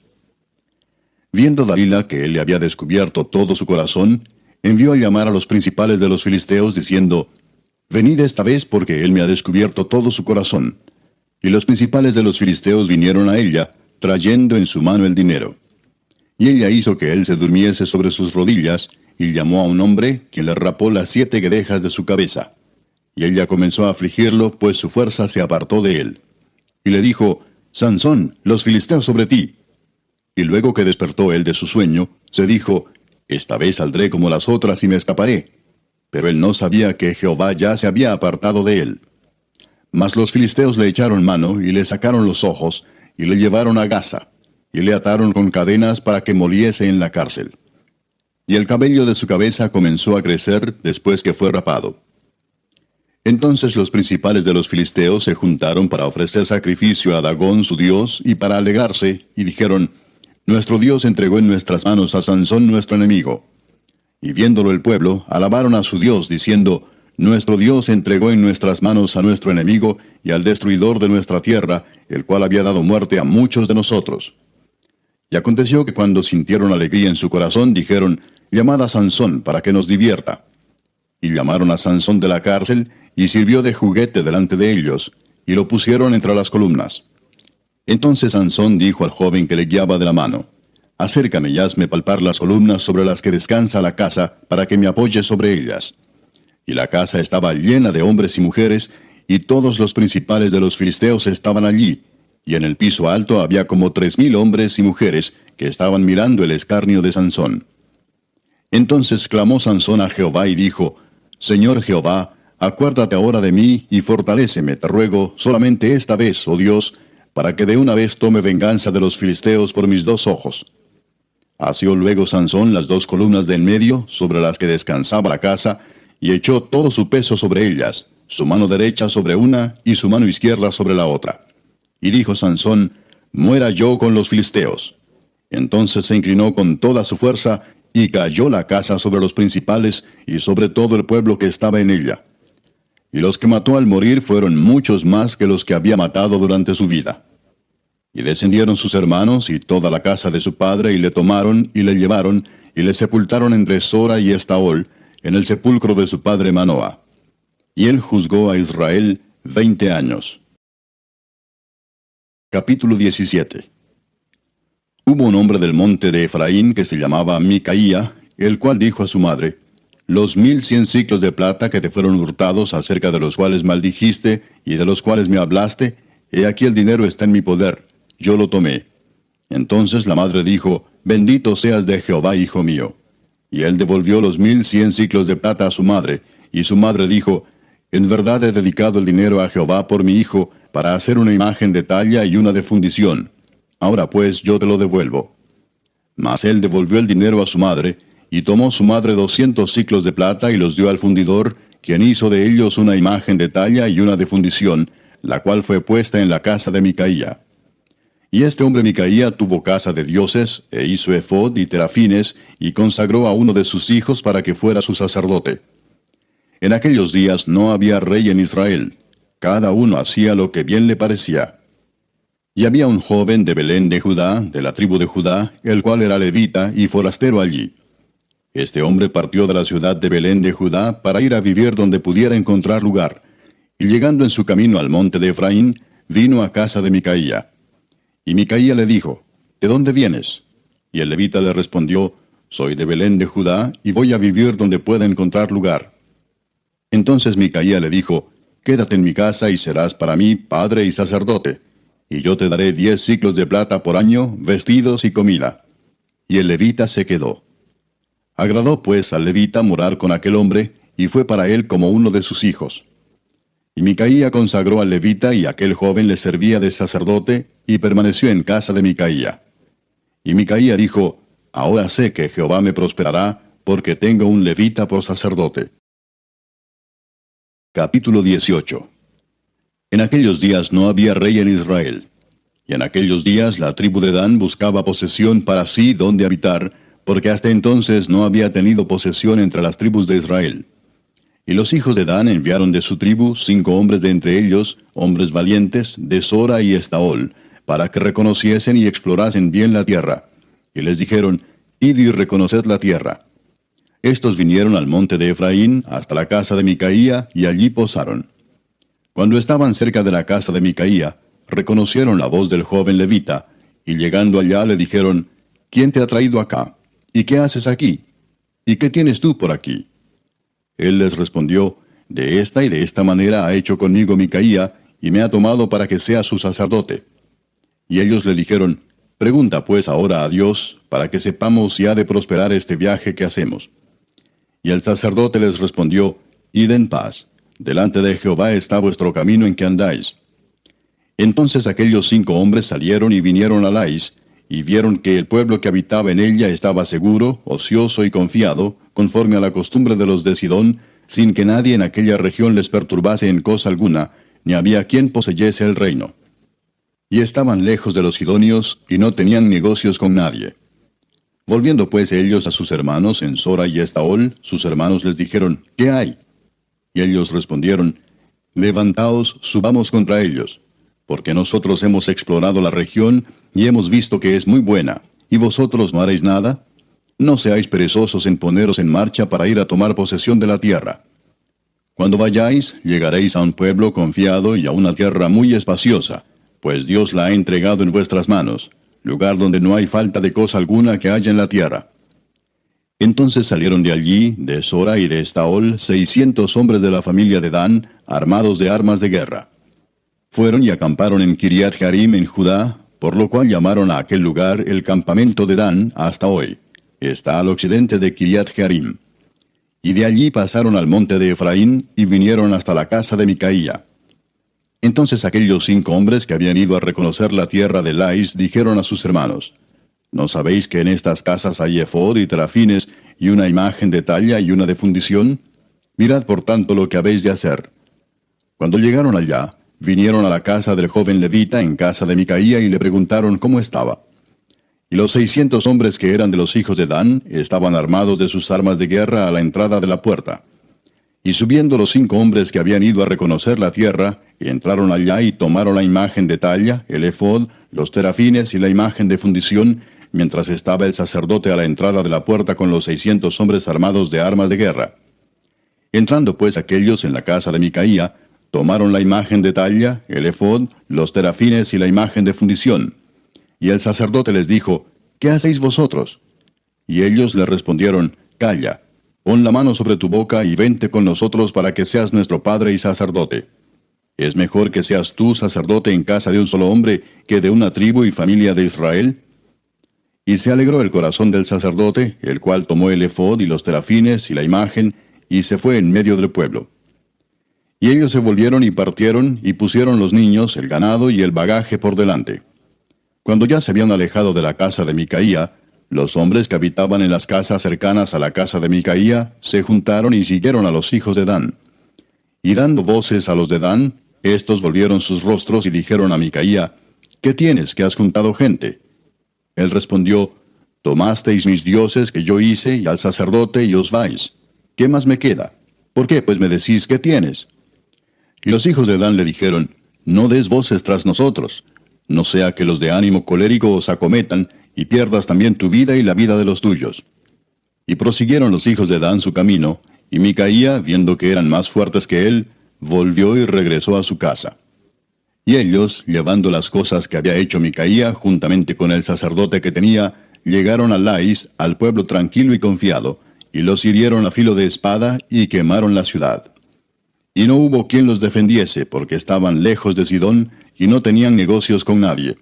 Viendo Dalila que él le había descubierto todo su corazón, envió a llamar a los principales de los filisteos, diciendo, venid esta vez porque él me ha descubierto todo su corazón. Y los principales de los filisteos vinieron a ella, trayendo en su mano el dinero. Y ella hizo que él se durmiese sobre sus rodillas, y llamó a un hombre, quien le rapó las 7 guedejas de su cabeza. Y ella comenzó a afligirlo, pues su fuerza se apartó de él. Y le dijo, Sansón, los filisteos sobre ti. Y luego que despertó él de su sueño, se dijo, esta vez saldré como las otras y me escaparé. Pero él no sabía que Jehová ya se había apartado de él. Mas los filisteos le echaron mano, y le sacaron los ojos, y le llevaron a Gaza, y le ataron con cadenas para que moliese en la cárcel. Y el cabello de su cabeza comenzó a crecer después que fue rapado. Entonces los principales de los filisteos se juntaron para ofrecer sacrificio a Dagón su dios, y para alegarse, y dijeron, nuestro Dios entregó en nuestras manos a Sansón nuestro enemigo. Y viéndolo el pueblo, alabaron a su Dios, diciendo, nuestro Dios entregó en nuestras manos a nuestro enemigo y al destruidor de nuestra tierra, el cual había dado muerte a muchos de nosotros. Y aconteció que cuando sintieron alegría en su corazón, dijeron, llamad a Sansón para que nos divierta. Y llamaron a Sansón de la cárcel, y sirvió de juguete delante de ellos, y lo pusieron entre las columnas. Entonces Sansón dijo al joven que le guiaba de la mano, acércame y hazme palpar las columnas sobre las que descansa la casa, para que me apoye sobre ellas. Y la casa estaba llena de hombres y mujeres, y todos los principales de los filisteos estaban allí, y en el piso alto había como 3,000 hombres y mujeres que estaban mirando el escarnio de Sansón. Entonces clamó Sansón a Jehová y dijo, Señor Jehová, acuérdate ahora de mí y fortaléceme, te ruego, solamente esta vez, oh Dios, para que de una vez tome venganza de los filisteos por mis 2 ojos. Asió luego Sansón las 2 columnas de en medio, sobre las que descansaba la casa, y echó todo su peso sobre ellas, su mano derecha sobre una y su mano izquierda sobre la otra. Y dijo Sansón, muera yo con los filisteos. Entonces se inclinó con toda su fuerza, y cayó la casa sobre los principales y sobre todo el pueblo que estaba en ella. Y los que mató al morir fueron muchos más que los que había matado durante su vida. Y descendieron sus hermanos y toda la casa de su padre, y le tomaron y le llevaron, y le sepultaron entre Sora y Estaol, en el sepulcro de su padre Manoa. Y él juzgó a Israel 20 años. Capítulo 17. Hubo un hombre del monte de Efraín que se llamaba Micaía, el cual dijo a su madre, los 1,100 siclos de plata que te fueron hurtados, acerca de los cuales maldijiste y de los cuales me hablaste, he aquí el dinero está en mi poder, yo lo tomé. Entonces la madre dijo, bendito seas de Jehová, hijo mío. Y él devolvió los 1,100 siclos de plata a su madre, y su madre dijo, en verdad he dedicado el dinero a Jehová por mi hijo, para hacer una imagen de talla y una de fundición. Ahora pues yo te lo devuelvo. Mas él devolvió el dinero a su madre, y tomó su madre 200 siclos de plata y los dio al fundidor, quien hizo de ellos una imagen de talla y una de fundición, la cual fue puesta en la casa de Micaía. Y este hombre Micaía tuvo casa de dioses, e hizo efod y terafines, y consagró a uno de sus hijos para que fuera su sacerdote. En aquellos días no había rey en Israel, cada uno hacía lo que bien le parecía. Y había un joven de Belén de Judá, de la tribu de Judá, el cual era levita y forastero allí. Este hombre partió de la ciudad de Belén de Judá para ir a vivir donde pudiera encontrar lugar, y llegando en su camino al monte de Efraín, vino a casa de Micaía. Y Micaía le dijo, ¿de dónde vienes? Y el levita le respondió, soy de Belén de Judá, y voy a vivir donde pueda encontrar lugar. Entonces Micaía le dijo, quédate en mi casa y serás para mí padre y sacerdote, y yo te daré 10 siclos de plata por año, vestidos y comida. Y el levita se quedó. Agradó pues al levita morar con aquel hombre, y fue para él como uno de sus hijos. Y Micaía consagró al levita, y aquel joven le servía de sacerdote, y permaneció en casa de Micaía. Y Micaía dijo: Ahora sé que Jehová me prosperará, porque tengo un levita por sacerdote. Capítulo 18. En aquellos días no había rey en Israel. Y en aquellos días la tribu de Dan buscaba posesión para sí donde habitar, porque hasta entonces no había tenido posesión entre las tribus de Israel. Y los hijos de Dan enviaron de su tribu 5 hombres de entre ellos, hombres valientes, de Sora y Estaol, para que reconociesen y explorasen bien la tierra. Y les dijeron: Id y reconoced la tierra. Estos vinieron al monte de Efraín, hasta la casa de Micaía, y allí posaron. Cuando estaban cerca de la casa de Micaía, reconocieron la voz del joven levita, y llegando allá le dijeron: ¿Quién te ha traído acá? ¿Y qué haces aquí? ¿Y qué tienes tú por aquí? Él les respondió: De esta y de esta manera ha hecho conmigo Micaía, y me ha tomado para que sea su sacerdote. Y ellos le dijeron: Pregunta pues ahora a Dios, para que sepamos si ha de prosperar este viaje que hacemos. Y el sacerdote les respondió: Id en paz, delante de Jehová está vuestro camino en que andáis. Entonces aquellos 5 hombres salieron y vinieron a Lais, y vieron que el pueblo que habitaba en ella estaba seguro, ocioso y confiado, conforme a la costumbre de los de Sidón, sin que nadie en aquella región les perturbase en cosa alguna, ni había quien poseyese el reino. Y estaban lejos de los sidonios, y no tenían negocios con nadie. Volviendo pues ellos a sus hermanos en Sora y Estaol, sus hermanos les dijeron: ¿Qué hay? Y ellos respondieron: Levantaos, subamos contra ellos, porque nosotros hemos explorado la región, y hemos visto que es muy buena, ¿y vosotros no haréis nada? No seáis perezosos en poneros en marcha para ir a tomar posesión de la tierra. Cuando vayáis, llegaréis a un pueblo confiado y a una tierra muy espaciosa, pues Dios la ha entregado en vuestras manos, lugar donde no hay falta de cosa alguna que haya en la tierra. Entonces salieron de allí, de Sora y de Estaol, 600 hombres de la familia de Dan, armados de armas de guerra. Fueron y acamparon en Kiriat Jearim en Judá, por lo cual llamaron a aquel lugar el campamento de Dan hasta hoy. Está al occidente de Kiriat Jearim. Y de allí pasaron al monte de Efraín, y vinieron hasta la casa de Micaía. Entonces aquellos 5 hombres que habían ido a reconocer la tierra de Lais dijeron a sus hermanos: ¿No sabéis que en estas casas hay efod y terafines, y una imagen de talla y una de fundición? Mirad por tanto lo que habéis de hacer. Cuando llegaron allá, vinieron a la casa del joven levita en casa de Micaía, y le preguntaron cómo estaba. Y los 600 hombres que eran de los hijos de Dan estaban armados de sus armas de guerra a la entrada de la puerta. Y subiendo los 5 hombres que habían ido a reconocer la tierra, entraron allá y tomaron la imagen de talla, el efod, los terafines y la imagen de fundición, mientras estaba el sacerdote a la entrada de la puerta con los 600 hombres armados de armas de guerra. Entrando pues aquellos en la casa de Micaía, tomaron la imagen de talla, el efod, los terafines y la imagen de fundición. Y el sacerdote les dijo: ¿Qué hacéis vosotros? Y ellos le respondieron: Calla, pon la mano sobre tu boca y vente con nosotros para que seas nuestro padre y sacerdote. ¿Es mejor que seas tú sacerdote en casa de un solo hombre que de una tribu y familia de Israel? Y se alegró el corazón del sacerdote, el cual tomó el efod y los terafines y la imagen, y se fue en medio del pueblo. Y ellos se volvieron y partieron, y pusieron los niños, el ganado y el bagaje por delante. Cuando ya se habían alejado de la casa de Micaía, los hombres que habitaban en las casas cercanas a la casa de Micaía se juntaron y siguieron a los hijos de Dan. Y dando voces a los de Dan, estos volvieron sus rostros y dijeron a Micaía: ¿Qué tienes, que has juntado gente? Él respondió: Tomasteis mis dioses que yo hice, y al sacerdote, y os vais. ¿Qué más me queda? ¿Por qué pues me decís qué tienes? Y los hijos de Dan le dijeron: No des voces tras nosotros, no sea que los de ánimo colérico os acometan, y pierdas también tu vida y la vida de los tuyos. Y prosiguieron los hijos de Dan su camino, y Micaía, viendo que eran más fuertes que él, volvió y regresó a su casa. Y ellos, llevando las cosas que había hecho Micaía, juntamente con el sacerdote que tenía, llegaron a Lais, al pueblo tranquilo y confiado, y los hirieron a filo de espada, y quemaron la ciudad. Y no hubo quien los defendiese, porque estaban lejos de Sidón, y no tenían negocios con nadie.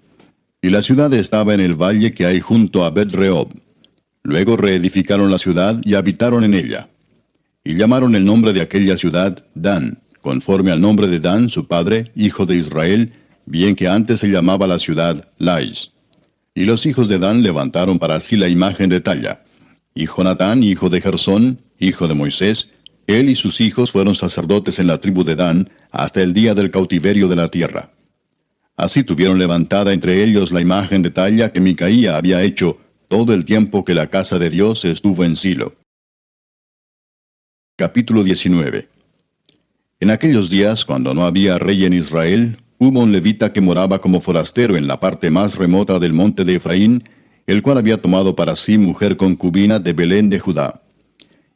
Y la ciudad estaba en el valle que hay junto a Bet-Rehob. Luego reedificaron la ciudad y habitaron en ella. Y llamaron el nombre de aquella ciudad Dan, conforme al nombre de Dan, su padre, hijo de Israel, bien que antes se llamaba la ciudad Lais. Y los hijos de Dan levantaron para sí la imagen de talla. Y Jonatán, hijo de Gersón, hijo de Moisés, él y sus hijos fueron sacerdotes en la tribu de Dan hasta el día del cautiverio de la tierra. Así tuvieron levantada entre ellos la imagen de talla que Micaía había hecho todo el tiempo que la casa de Dios estuvo en Silo. Capítulo 19. En aquellos días, cuando no había rey en Israel, hubo un levita que moraba como forastero en la parte más remota del monte de Efraín, el cual había tomado para sí mujer concubina de Belén de Judá.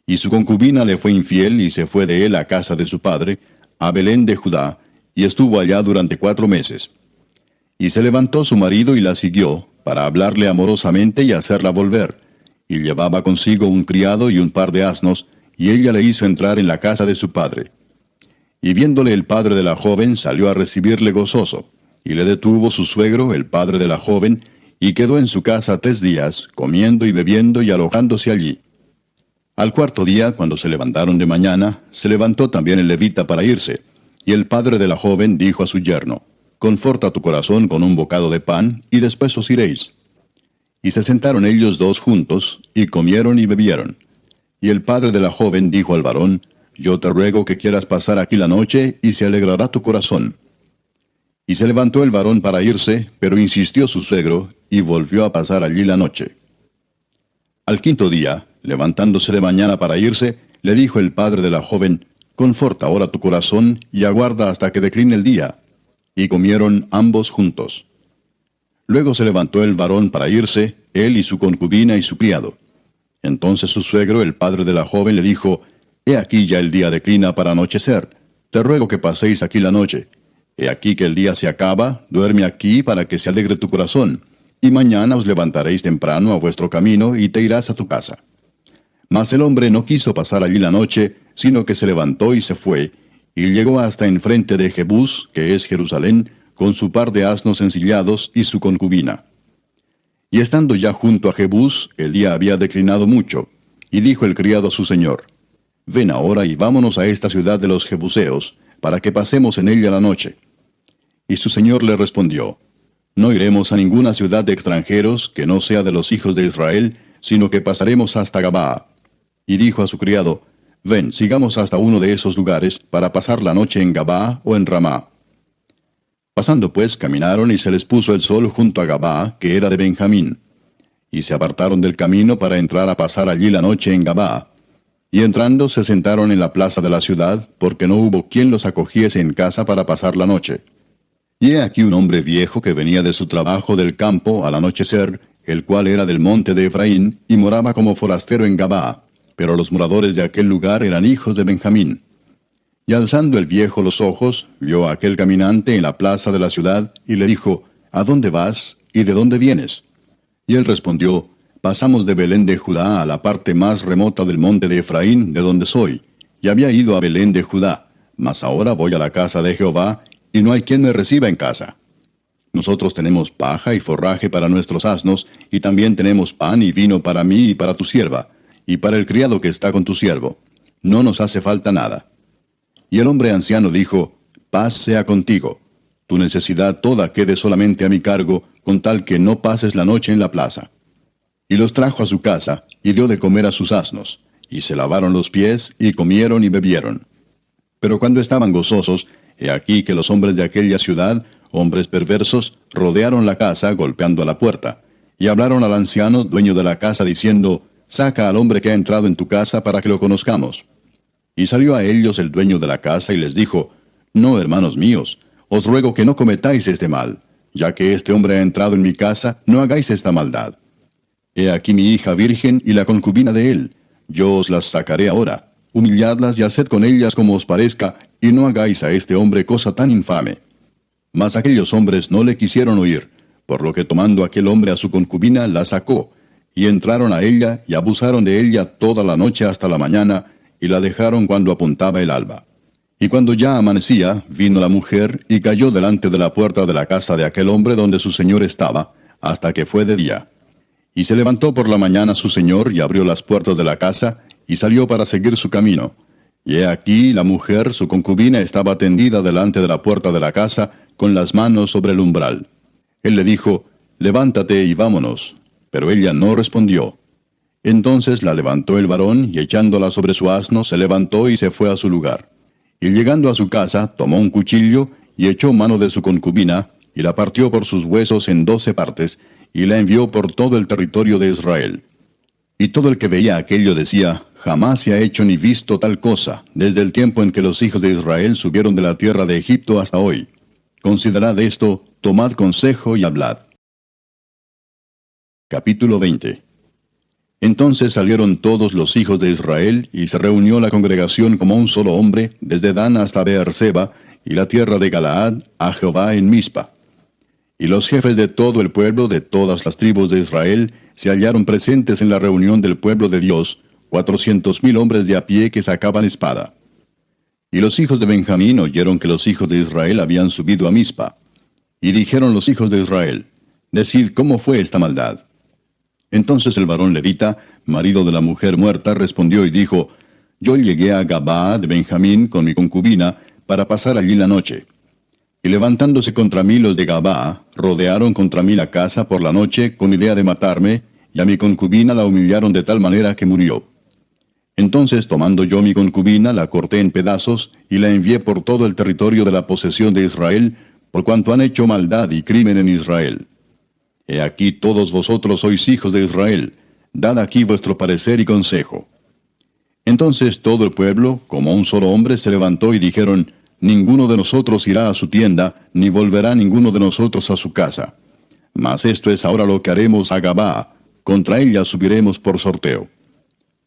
Y su concubina le fue infiel y se fue de él a casa de su padre, a Belén de Judá, y estuvo allá durante 4 meses. Y se levantó su marido y la siguió, para hablarle amorosamente y hacerla volver. Y llevaba consigo un criado y un par de asnos, y ella le hizo entrar en la casa de su padre. Y viéndole el padre de la joven, salió a recibirle gozoso, y le detuvo su suegro, el padre de la joven, y quedó en su casa 3 días, comiendo y bebiendo y alojándose allí. Al 4.º día, cuando se levantaron de mañana, se levantó también el levita para irse, y el padre de la joven dijo a su yerno: «Conforta tu corazón con un bocado de pan, y después os iréis». Y se sentaron ellos 2 juntos, y comieron y bebieron. Y el padre de la joven dijo al varón: «Yo te ruego que quieras pasar aquí la noche, y se alegrará tu corazón». Y se levantó el varón para irse, pero insistió su suegro, y volvió a pasar allí la noche. Al 5.º día, levantándose de mañana para irse, le dijo el padre de la joven: «Conforta ahora tu corazón, y aguarda hasta que decline el día». Y comieron ambos juntos. Luego se levantó el varón para irse, él y su concubina y su criado. Entonces su suegro, el padre de la joven, le dijo: «He aquí ya el día declina para anochecer. Te ruego que paséis aquí la noche. He aquí que el día se acaba, duerme aquí para que se alegre tu corazón, y mañana os levantaréis temprano a vuestro camino y te irás a tu casa». Mas el hombre no quiso pasar allí la noche, sino que se levantó y se fue, y llegó hasta enfrente de Jebús, que es Jerusalén, con su par de asnos ensillados y su concubina. Y estando ya junto a Jebús, el día había declinado mucho, y dijo el criado a su señor: «Ven ahora y vámonos a esta ciudad de los Jebuseos, para que pasemos en ella la noche». Y su señor le respondió: «No iremos a ninguna ciudad de extranjeros que no sea de los hijos de Israel, sino que pasaremos hasta Gabaa». Y dijo a su criado: «Ven, sigamos hasta uno de esos lugares, para pasar la noche en Gabaa o en Ramá». Pasando pues, caminaron y se les puso el sol junto a Gabaa, que era de Benjamín. Y se apartaron del camino para entrar a pasar allí la noche en Gabaa. Y entrando se sentaron en la plaza de la ciudad, porque no hubo quien los acogiese en casa para pasar la noche. Y he aquí un hombre viejo que venía de su trabajo del campo al anochecer, el cual era del monte de Efraín, y moraba como forastero en Gabaa, pero los moradores de aquel lugar eran hijos de Benjamín. Y alzando el viejo los ojos, vio a aquel caminante en la plaza de la ciudad, y le dijo: «¿A dónde vas, y de dónde vienes?». Y él respondió: «Pasamos de Belén de Judá a la parte más remota del monte de Efraín, de donde soy, y había ido a Belén de Judá, mas ahora voy a la casa de Jehová, y no hay quien me reciba en casa. Nosotros tenemos paja y forraje para nuestros asnos, y también tenemos pan y vino para mí y para tu sierva, y para el criado que está con tu siervo. No nos hace falta nada». Y el hombre anciano dijo: «Paz sea contigo. Tu necesidad toda quede solamente a mi cargo, con tal que no pases la noche en la plaza». Y los trajo a su casa, y dio de comer a sus asnos, y se lavaron los pies, y comieron y bebieron. Pero cuando estaban gozosos, he aquí que los hombres de aquella ciudad, hombres perversos, rodearon la casa, golpeando a la puerta, y hablaron al anciano, dueño de la casa, diciendo: «Saca al hombre que ha entrado en tu casa para que lo conozcamos». Y salió a ellos el dueño de la casa y les dijo: «No, hermanos míos, os ruego que no cometáis este mal. Ya que este hombre ha entrado en mi casa, no hagáis esta maldad. He aquí mi hija virgen y la concubina de él. Yo os las sacaré ahora. Humilladlas y haced con ellas como os parezca, y no hagáis a este hombre cosa tan infame». Mas aquellos hombres no le quisieron oír, por lo que tomando aquel hombre a su concubina, la sacó, y entraron a ella y abusaron de ella toda la noche hasta la mañana, y la dejaron cuando apuntaba el alba. Y cuando ya amanecía, vino la mujer y cayó delante de la puerta de la casa de aquel hombre donde su señor estaba, hasta que fue de día. Y se levantó por la mañana su señor y abrió las puertas de la casa, y salió para seguir su camino. Y he aquí la mujer, su concubina, estaba tendida delante de la puerta de la casa, con las manos sobre el umbral. Él le dijo, levántate y vámonos. Pero ella no respondió. Entonces la levantó el varón, y echándola sobre su asno, se levantó y se fue a su lugar. Y llegando a su casa, tomó un cuchillo, y echó mano de su concubina, y la partió por sus huesos en 12 partes, y la envió por todo el territorio de Israel. Y todo el que veía aquello decía, jamás se ha hecho ni visto tal cosa, desde el tiempo en que los hijos de Israel subieron de la tierra de Egipto hasta hoy. Considerad esto, tomad consejo y hablad. Capítulo 20. Entonces salieron todos los hijos de Israel, y se reunió la congregación como un solo hombre, desde Dan hasta Beerseba, y la tierra de Galaad, a Jehová en Mizpa. Y los jefes de todo el pueblo, de todas las tribus de Israel, se hallaron presentes en la reunión del pueblo de Dios, 400,000 hombres de a pie que sacaban espada. Y los hijos de Benjamín oyeron que los hijos de Israel habían subido a Mizpa. Y dijeron los hijos de Israel, decid cómo fue esta maldad. Entonces el varón levita, marido de la mujer muerta, respondió y dijo, yo llegué a Gabaa de Benjamín con mi concubina, para pasar allí la noche. Y levantándose contra mí los de Gabaa, rodearon contra mí la casa por la noche, con idea de matarme, y a mi concubina la humillaron de tal manera que murió. Entonces, tomando yo mi concubina, la corté en pedazos, y la envié por todo el territorio de la posesión de Israel, por cuanto han hecho maldad y crimen en Israel. He aquí todos vosotros sois hijos de Israel, dad aquí vuestro parecer y consejo. Entonces todo el pueblo, como un solo hombre, se levantó y dijeron, ninguno de nosotros irá a su tienda, ni volverá ninguno de nosotros a su casa. Mas esto es ahora lo que haremos a Gabaa, contra ella subiremos por sorteo.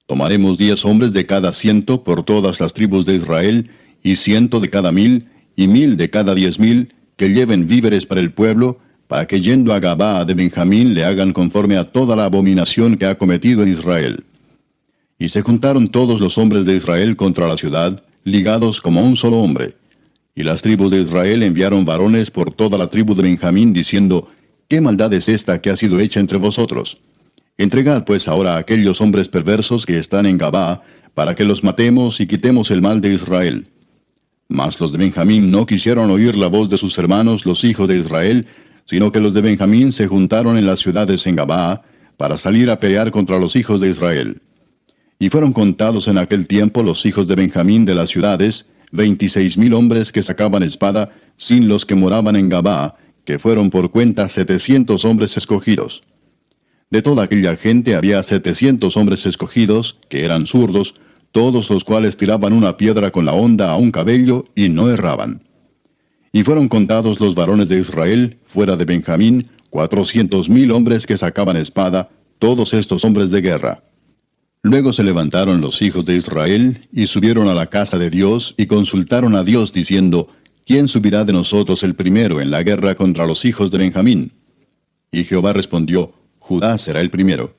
Tomaremos 10 hombres de cada 100 por todas las tribus de Israel, y 100 de cada 1000, y 1000 de cada 10,000, que lleven víveres para el pueblo, para que yendo a Gabaa de Benjamín le hagan conforme a toda la abominación que ha cometido en Israel. Y se juntaron todos los hombres de Israel contra la ciudad, ligados como un solo hombre. Y las tribus de Israel enviaron varones por toda la tribu de Benjamín, diciendo, ¿qué maldad es esta que ha sido hecha entre vosotros? Entregad pues ahora a aquellos hombres perversos que están en Gabaa, para que los matemos y quitemos el mal de Israel. Mas los de Benjamín no quisieron oír la voz de sus hermanos, los hijos de Israel, sino que los de Benjamín se juntaron en las ciudades en Gabaa, para salir a pelear contra los hijos de Israel. Y fueron contados en aquel tiempo los hijos de Benjamín de las ciudades, 26,000 hombres que sacaban espada, sin los que moraban en Gabaa, que fueron por cuenta 700 hombres escogidos. De toda aquella gente había 700 hombres escogidos, que eran zurdos, todos los cuales tiraban una piedra con la honda a un cabello y no erraban. Y fueron contados los varones de Israel, fuera de Benjamín, 400,000 hombres que sacaban espada, todos estos hombres de guerra. Luego se levantaron los hijos de Israel, y subieron a la casa de Dios, y consultaron a Dios, diciendo, ¿quién subirá de nosotros el primero en la guerra contra los hijos de Benjamín? Y Jehová respondió, Judá será el primero.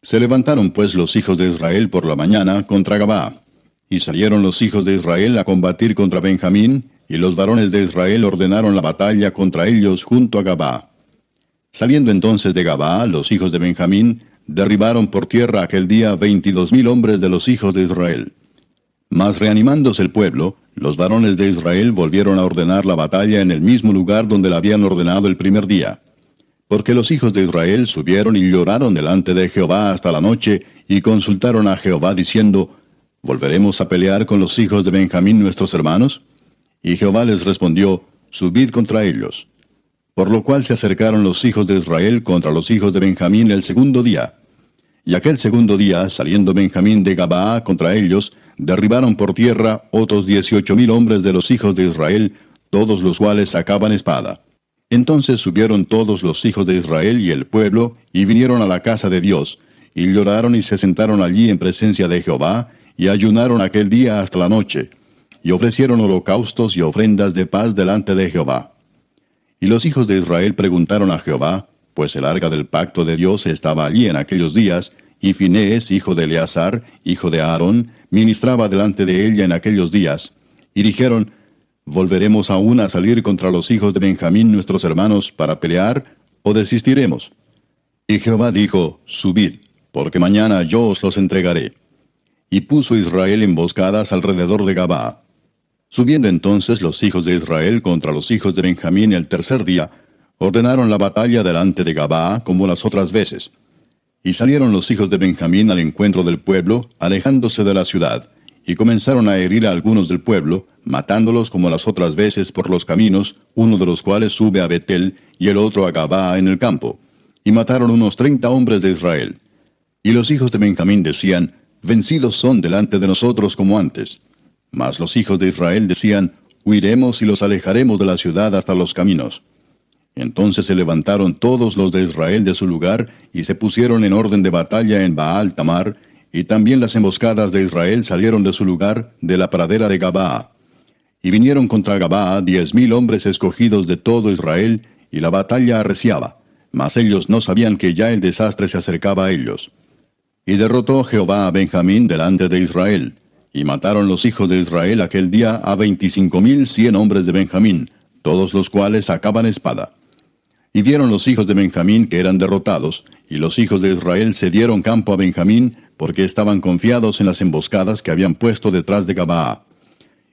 Se levantaron pues los hijos de Israel por la mañana contra Gabaa. Y salieron los hijos de Israel a combatir contra Benjamín, y los varones de Israel ordenaron la batalla contra ellos junto a Gabaa. Saliendo entonces de Gabaa, los hijos de Benjamín derribaron por tierra aquel día 22,000 hombres de los hijos de Israel. Mas reanimándose el pueblo, los varones de Israel volvieron a ordenar la batalla en el mismo lugar donde la habían ordenado el primer día. Porque los hijos de Israel subieron y lloraron delante de Jehová hasta la noche, y consultaron a Jehová diciendo, ¿volveremos a pelear con los hijos de Benjamín nuestros hermanos? Y Jehová les respondió, subid contra ellos. Por lo cual se acercaron los hijos de Israel contra los hijos de Benjamín el segundo día. Y aquel segundo día, saliendo Benjamín de Gabaa contra ellos, derribaron por tierra otros 18,000 hombres de los hijos de Israel, todos los cuales sacaban espada. Entonces subieron todos los hijos de Israel y el pueblo, y vinieron a la casa de Dios, y lloraron y se sentaron allí en presencia de Jehová, y ayunaron aquel día hasta la noche, y ofrecieron holocaustos y ofrendas de paz delante de Jehová. Y los hijos de Israel preguntaron a Jehová, pues el arca del pacto de Dios estaba allí en aquellos días, y Finehés, hijo de Eleazar, hijo de Aarón, ministraba delante de ella en aquellos días. Y dijeron, ¿volveremos aún a salir contra los hijos de Benjamín nuestros hermanos para pelear, o desistiremos? Y Jehová dijo, subid, porque mañana yo os los entregaré. y puso Israel emboscadas alrededor de Gabaa. Subiendo entonces los hijos de Israel contra los hijos de Benjamín el tercer día, ordenaron la batalla delante de Gabaa como las otras veces. Y salieron los hijos de Benjamín al encuentro del pueblo, alejándose de la ciudad, y comenzaron a herir a algunos del pueblo, matándolos como las otras veces por los caminos, uno de los cuales sube a Betel y el otro a Gabaa en el campo. Y mataron unos 30 hombres de Israel. Y los hijos de Benjamín decían, vencidos son delante de nosotros como antes. Mas los hijos de Israel decían, huiremos y los alejaremos de la ciudad hasta los caminos. Entonces se levantaron todos los de Israel de su lugar, y se pusieron en orden de batalla en Baal Tamar, y también las emboscadas de Israel salieron de su lugar, de la pradera de Gabaa. Y vinieron contra Gabaa 10,000 hombres escogidos de todo Israel, y la batalla arreciaba, mas ellos no sabían que ya el desastre se acercaba a ellos. Y derrotó Jehová a Benjamín delante de Israel, y mataron los hijos de Israel aquel día a 25,100 hombres de Benjamín, todos los cuales sacaban espada. Y vieron los hijos de Benjamín que eran derrotados, y los hijos de Israel cedieron campo a Benjamín, porque estaban confiados en las emboscadas que habían puesto detrás de Gabaa.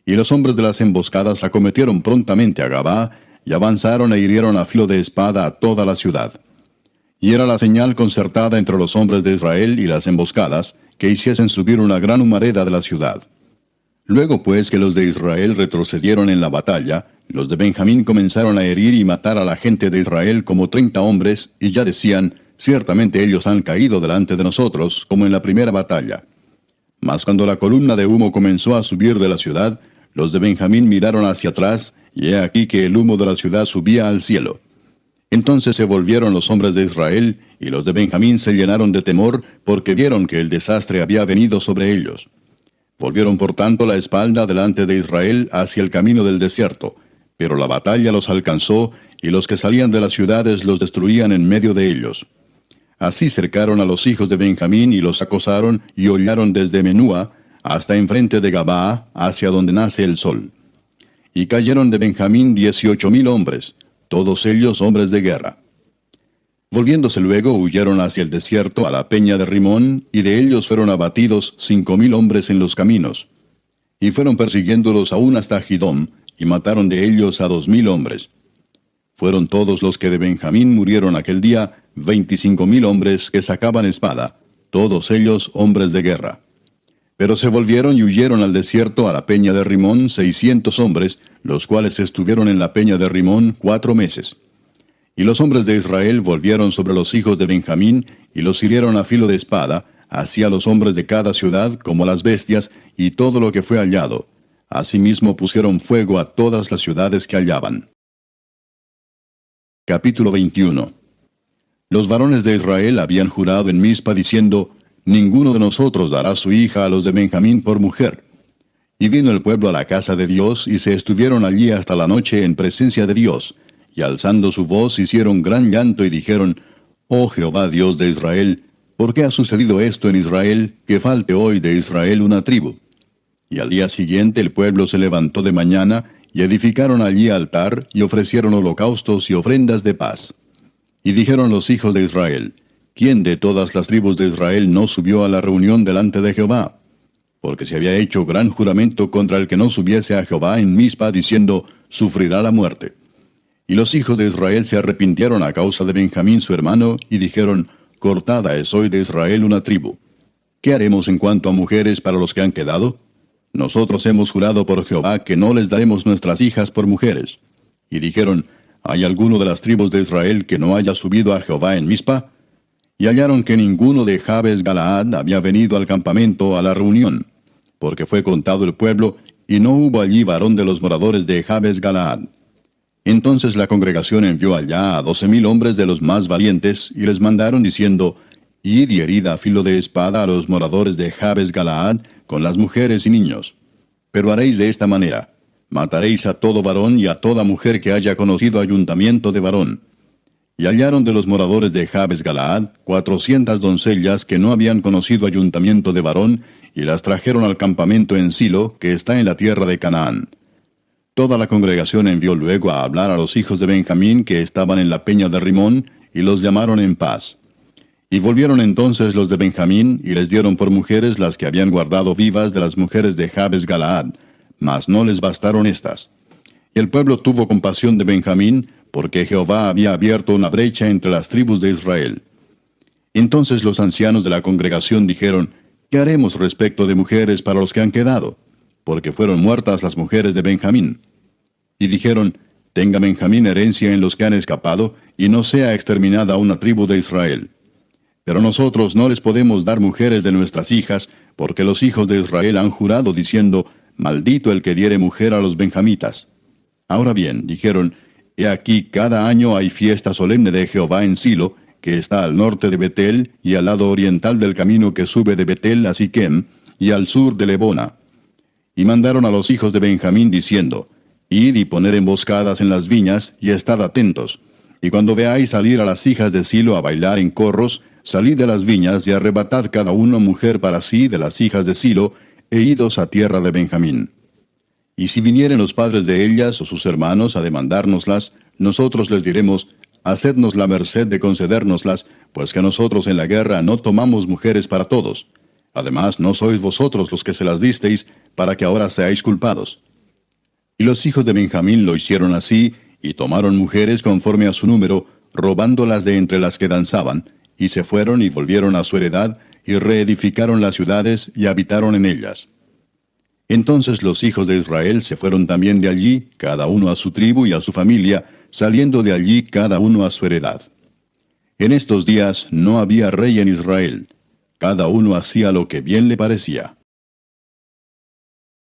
Y los hombres de las emboscadas acometieron prontamente a Gabaa, y avanzaron e hirieron a filo de espada a toda la ciudad. Y era la señal concertada entre los hombres de Israel y las emboscadas, que hiciesen subir una gran humareda de la ciudad. Luego pues que los de Israel retrocedieron en la batalla, los de Benjamín comenzaron a herir y matar a la gente de Israel como 30 hombres, y ya decían, ciertamente ellos han caído delante de nosotros, como en la primera batalla. Mas cuando la columna de humo comenzó a subir de la ciudad, los de Benjamín miraron hacia atrás, y he aquí que el humo de la ciudad subía al cielo. Entonces se volvieron los hombres de Israel, y los de Benjamín se llenaron de temor, porque vieron que el desastre había venido sobre ellos. Volvieron por tanto la espalda delante de Israel hacia el camino del desierto, pero la batalla los alcanzó, y los que salían de las ciudades los destruían en medio de ellos. Así cercaron a los hijos de Benjamín, y los acosaron, y hollaron desde Menúa hasta enfrente de Gabaa, hacia donde nace el sol. Y cayeron de Benjamín 18,000 hombres, todos ellos hombres de guerra. Volviéndose luego, huyeron hacia el desierto, a la peña de Rimón, y de ellos fueron abatidos 5,000 hombres en los caminos. Y fueron persiguiéndolos aún hasta Gidom, y mataron de ellos a 2,000 hombres. Fueron todos los que de Benjamín murieron aquel día, 25,000 hombres que sacaban espada, todos ellos hombres de guerra. Pero se volvieron y huyeron al desierto, a la peña de Rimón, 600 hombres, los cuales estuvieron en la peña de Rimón 4 meses. Y los hombres de Israel volvieron sobre los hijos de Benjamín, y los hirieron a filo de espada, así a los hombres de cada ciudad como las bestias, y todo lo que fue hallado. Asimismo pusieron fuego a todas las ciudades que hallaban. Capítulo 21. Los varones de Israel habían jurado en Mizpa diciendo, ninguno de nosotros dará su hija a los de Benjamín por mujer. Y vino el pueblo a la casa de Dios, y se estuvieron allí hasta la noche en presencia de Dios, y alzando su voz hicieron gran llanto y dijeron, Oh Jehová Dios de Israel, ¿por qué ha sucedido esto en Israel, que falte hoy de Israel una tribu? Y al día siguiente el pueblo se levantó de mañana, y edificaron allí altar, y ofrecieron holocaustos y ofrendas de paz. Y dijeron los hijos de Israel, ¿quién de todas las tribus de Israel no subió a la reunión delante de Jehová? Porque se había hecho gran juramento contra el que no subiese a Jehová en Mizpa, diciendo, sufrirá la muerte. Y los hijos de Israel se arrepintieron a causa de Benjamín su hermano, y dijeron, cortada es hoy de Israel una tribu. ¿Qué haremos en cuanto a mujeres para los que han quedado? Nosotros hemos jurado por Jehová que no les daremos nuestras hijas por mujeres. Y dijeron, ¿hay alguno de las tribus de Israel que no haya subido a Jehová en Mizpa? Y hallaron que ninguno de Jabes Galaad había venido al campamento a la reunión, porque fue contado el pueblo, y no hubo allí varón de los moradores de Jabes Galaad. Entonces la congregación envió allá a 12,000 hombres de los más valientes, y les mandaron diciendo, Id y herid a filo de espada a los moradores de Jabes Galaad, con las mujeres y niños. Pero haréis de esta manera, mataréis a todo varón y a toda mujer que haya conocido ayuntamiento de varón. Y hallaron de los moradores de Jabes Galaad 400 doncellas que no habían conocido ayuntamiento de varón, y las trajeron al campamento en Silo, que está en la tierra de Canaán. Toda la congregación envió luego a hablar a los hijos de Benjamín que estaban en la peña de Rimón, y los llamaron en paz. Y volvieron entonces los de Benjamín, y les dieron por mujeres las que habían guardado vivas de las mujeres de Jabes Galaad, mas no les bastaron estas. Y el pueblo tuvo compasión de Benjamín, porque Jehová había abierto una brecha entre las tribus de Israel. Entonces los ancianos de la congregación dijeron, ¿qué haremos respecto de mujeres para los que han quedado? Porque fueron muertas las mujeres de Benjamín. Y dijeron, tenga Benjamín herencia en los que han escapado, y no sea exterminada una tribu de Israel. Pero nosotros no les podemos dar mujeres de nuestras hijas, porque los hijos de Israel han jurado diciendo, maldito el que diere mujer a los benjamitas. Ahora bien, dijeron, he aquí cada año hay fiesta solemne de Jehová en Silo, que está al norte de Betel, y al lado oriental del camino que sube de Betel a Siquem, y al sur de Lebona. Y mandaron a los hijos de Benjamín diciendo, id y poned emboscadas en las viñas, y estad atentos. Y cuando veáis salir a las hijas de Silo a bailar en corros, salid de las viñas y arrebatad cada uno mujer para sí de las hijas de Silo, e idos a tierra de Benjamín. Y si vinieren los padres de ellas o sus hermanos a demandárnoslas, nosotros les diremos, hacednos la merced de concedérnoslas, pues que nosotros en la guerra no tomamos mujeres para todos. Además, no sois vosotros los que se las disteis, para que ahora seáis culpados. Y los hijos de Benjamín lo hicieron así, y tomaron mujeres conforme a su número, robándolas de entre las que danzaban, y se fueron y volvieron a su heredad, y reedificaron las ciudades, y habitaron en ellas. Entonces los hijos de Israel se fueron también de allí, cada uno a su tribu y a su familia, saliendo de allí cada uno a su heredad. En estos días no había rey en Israel, cada uno hacía lo que bien le parecía.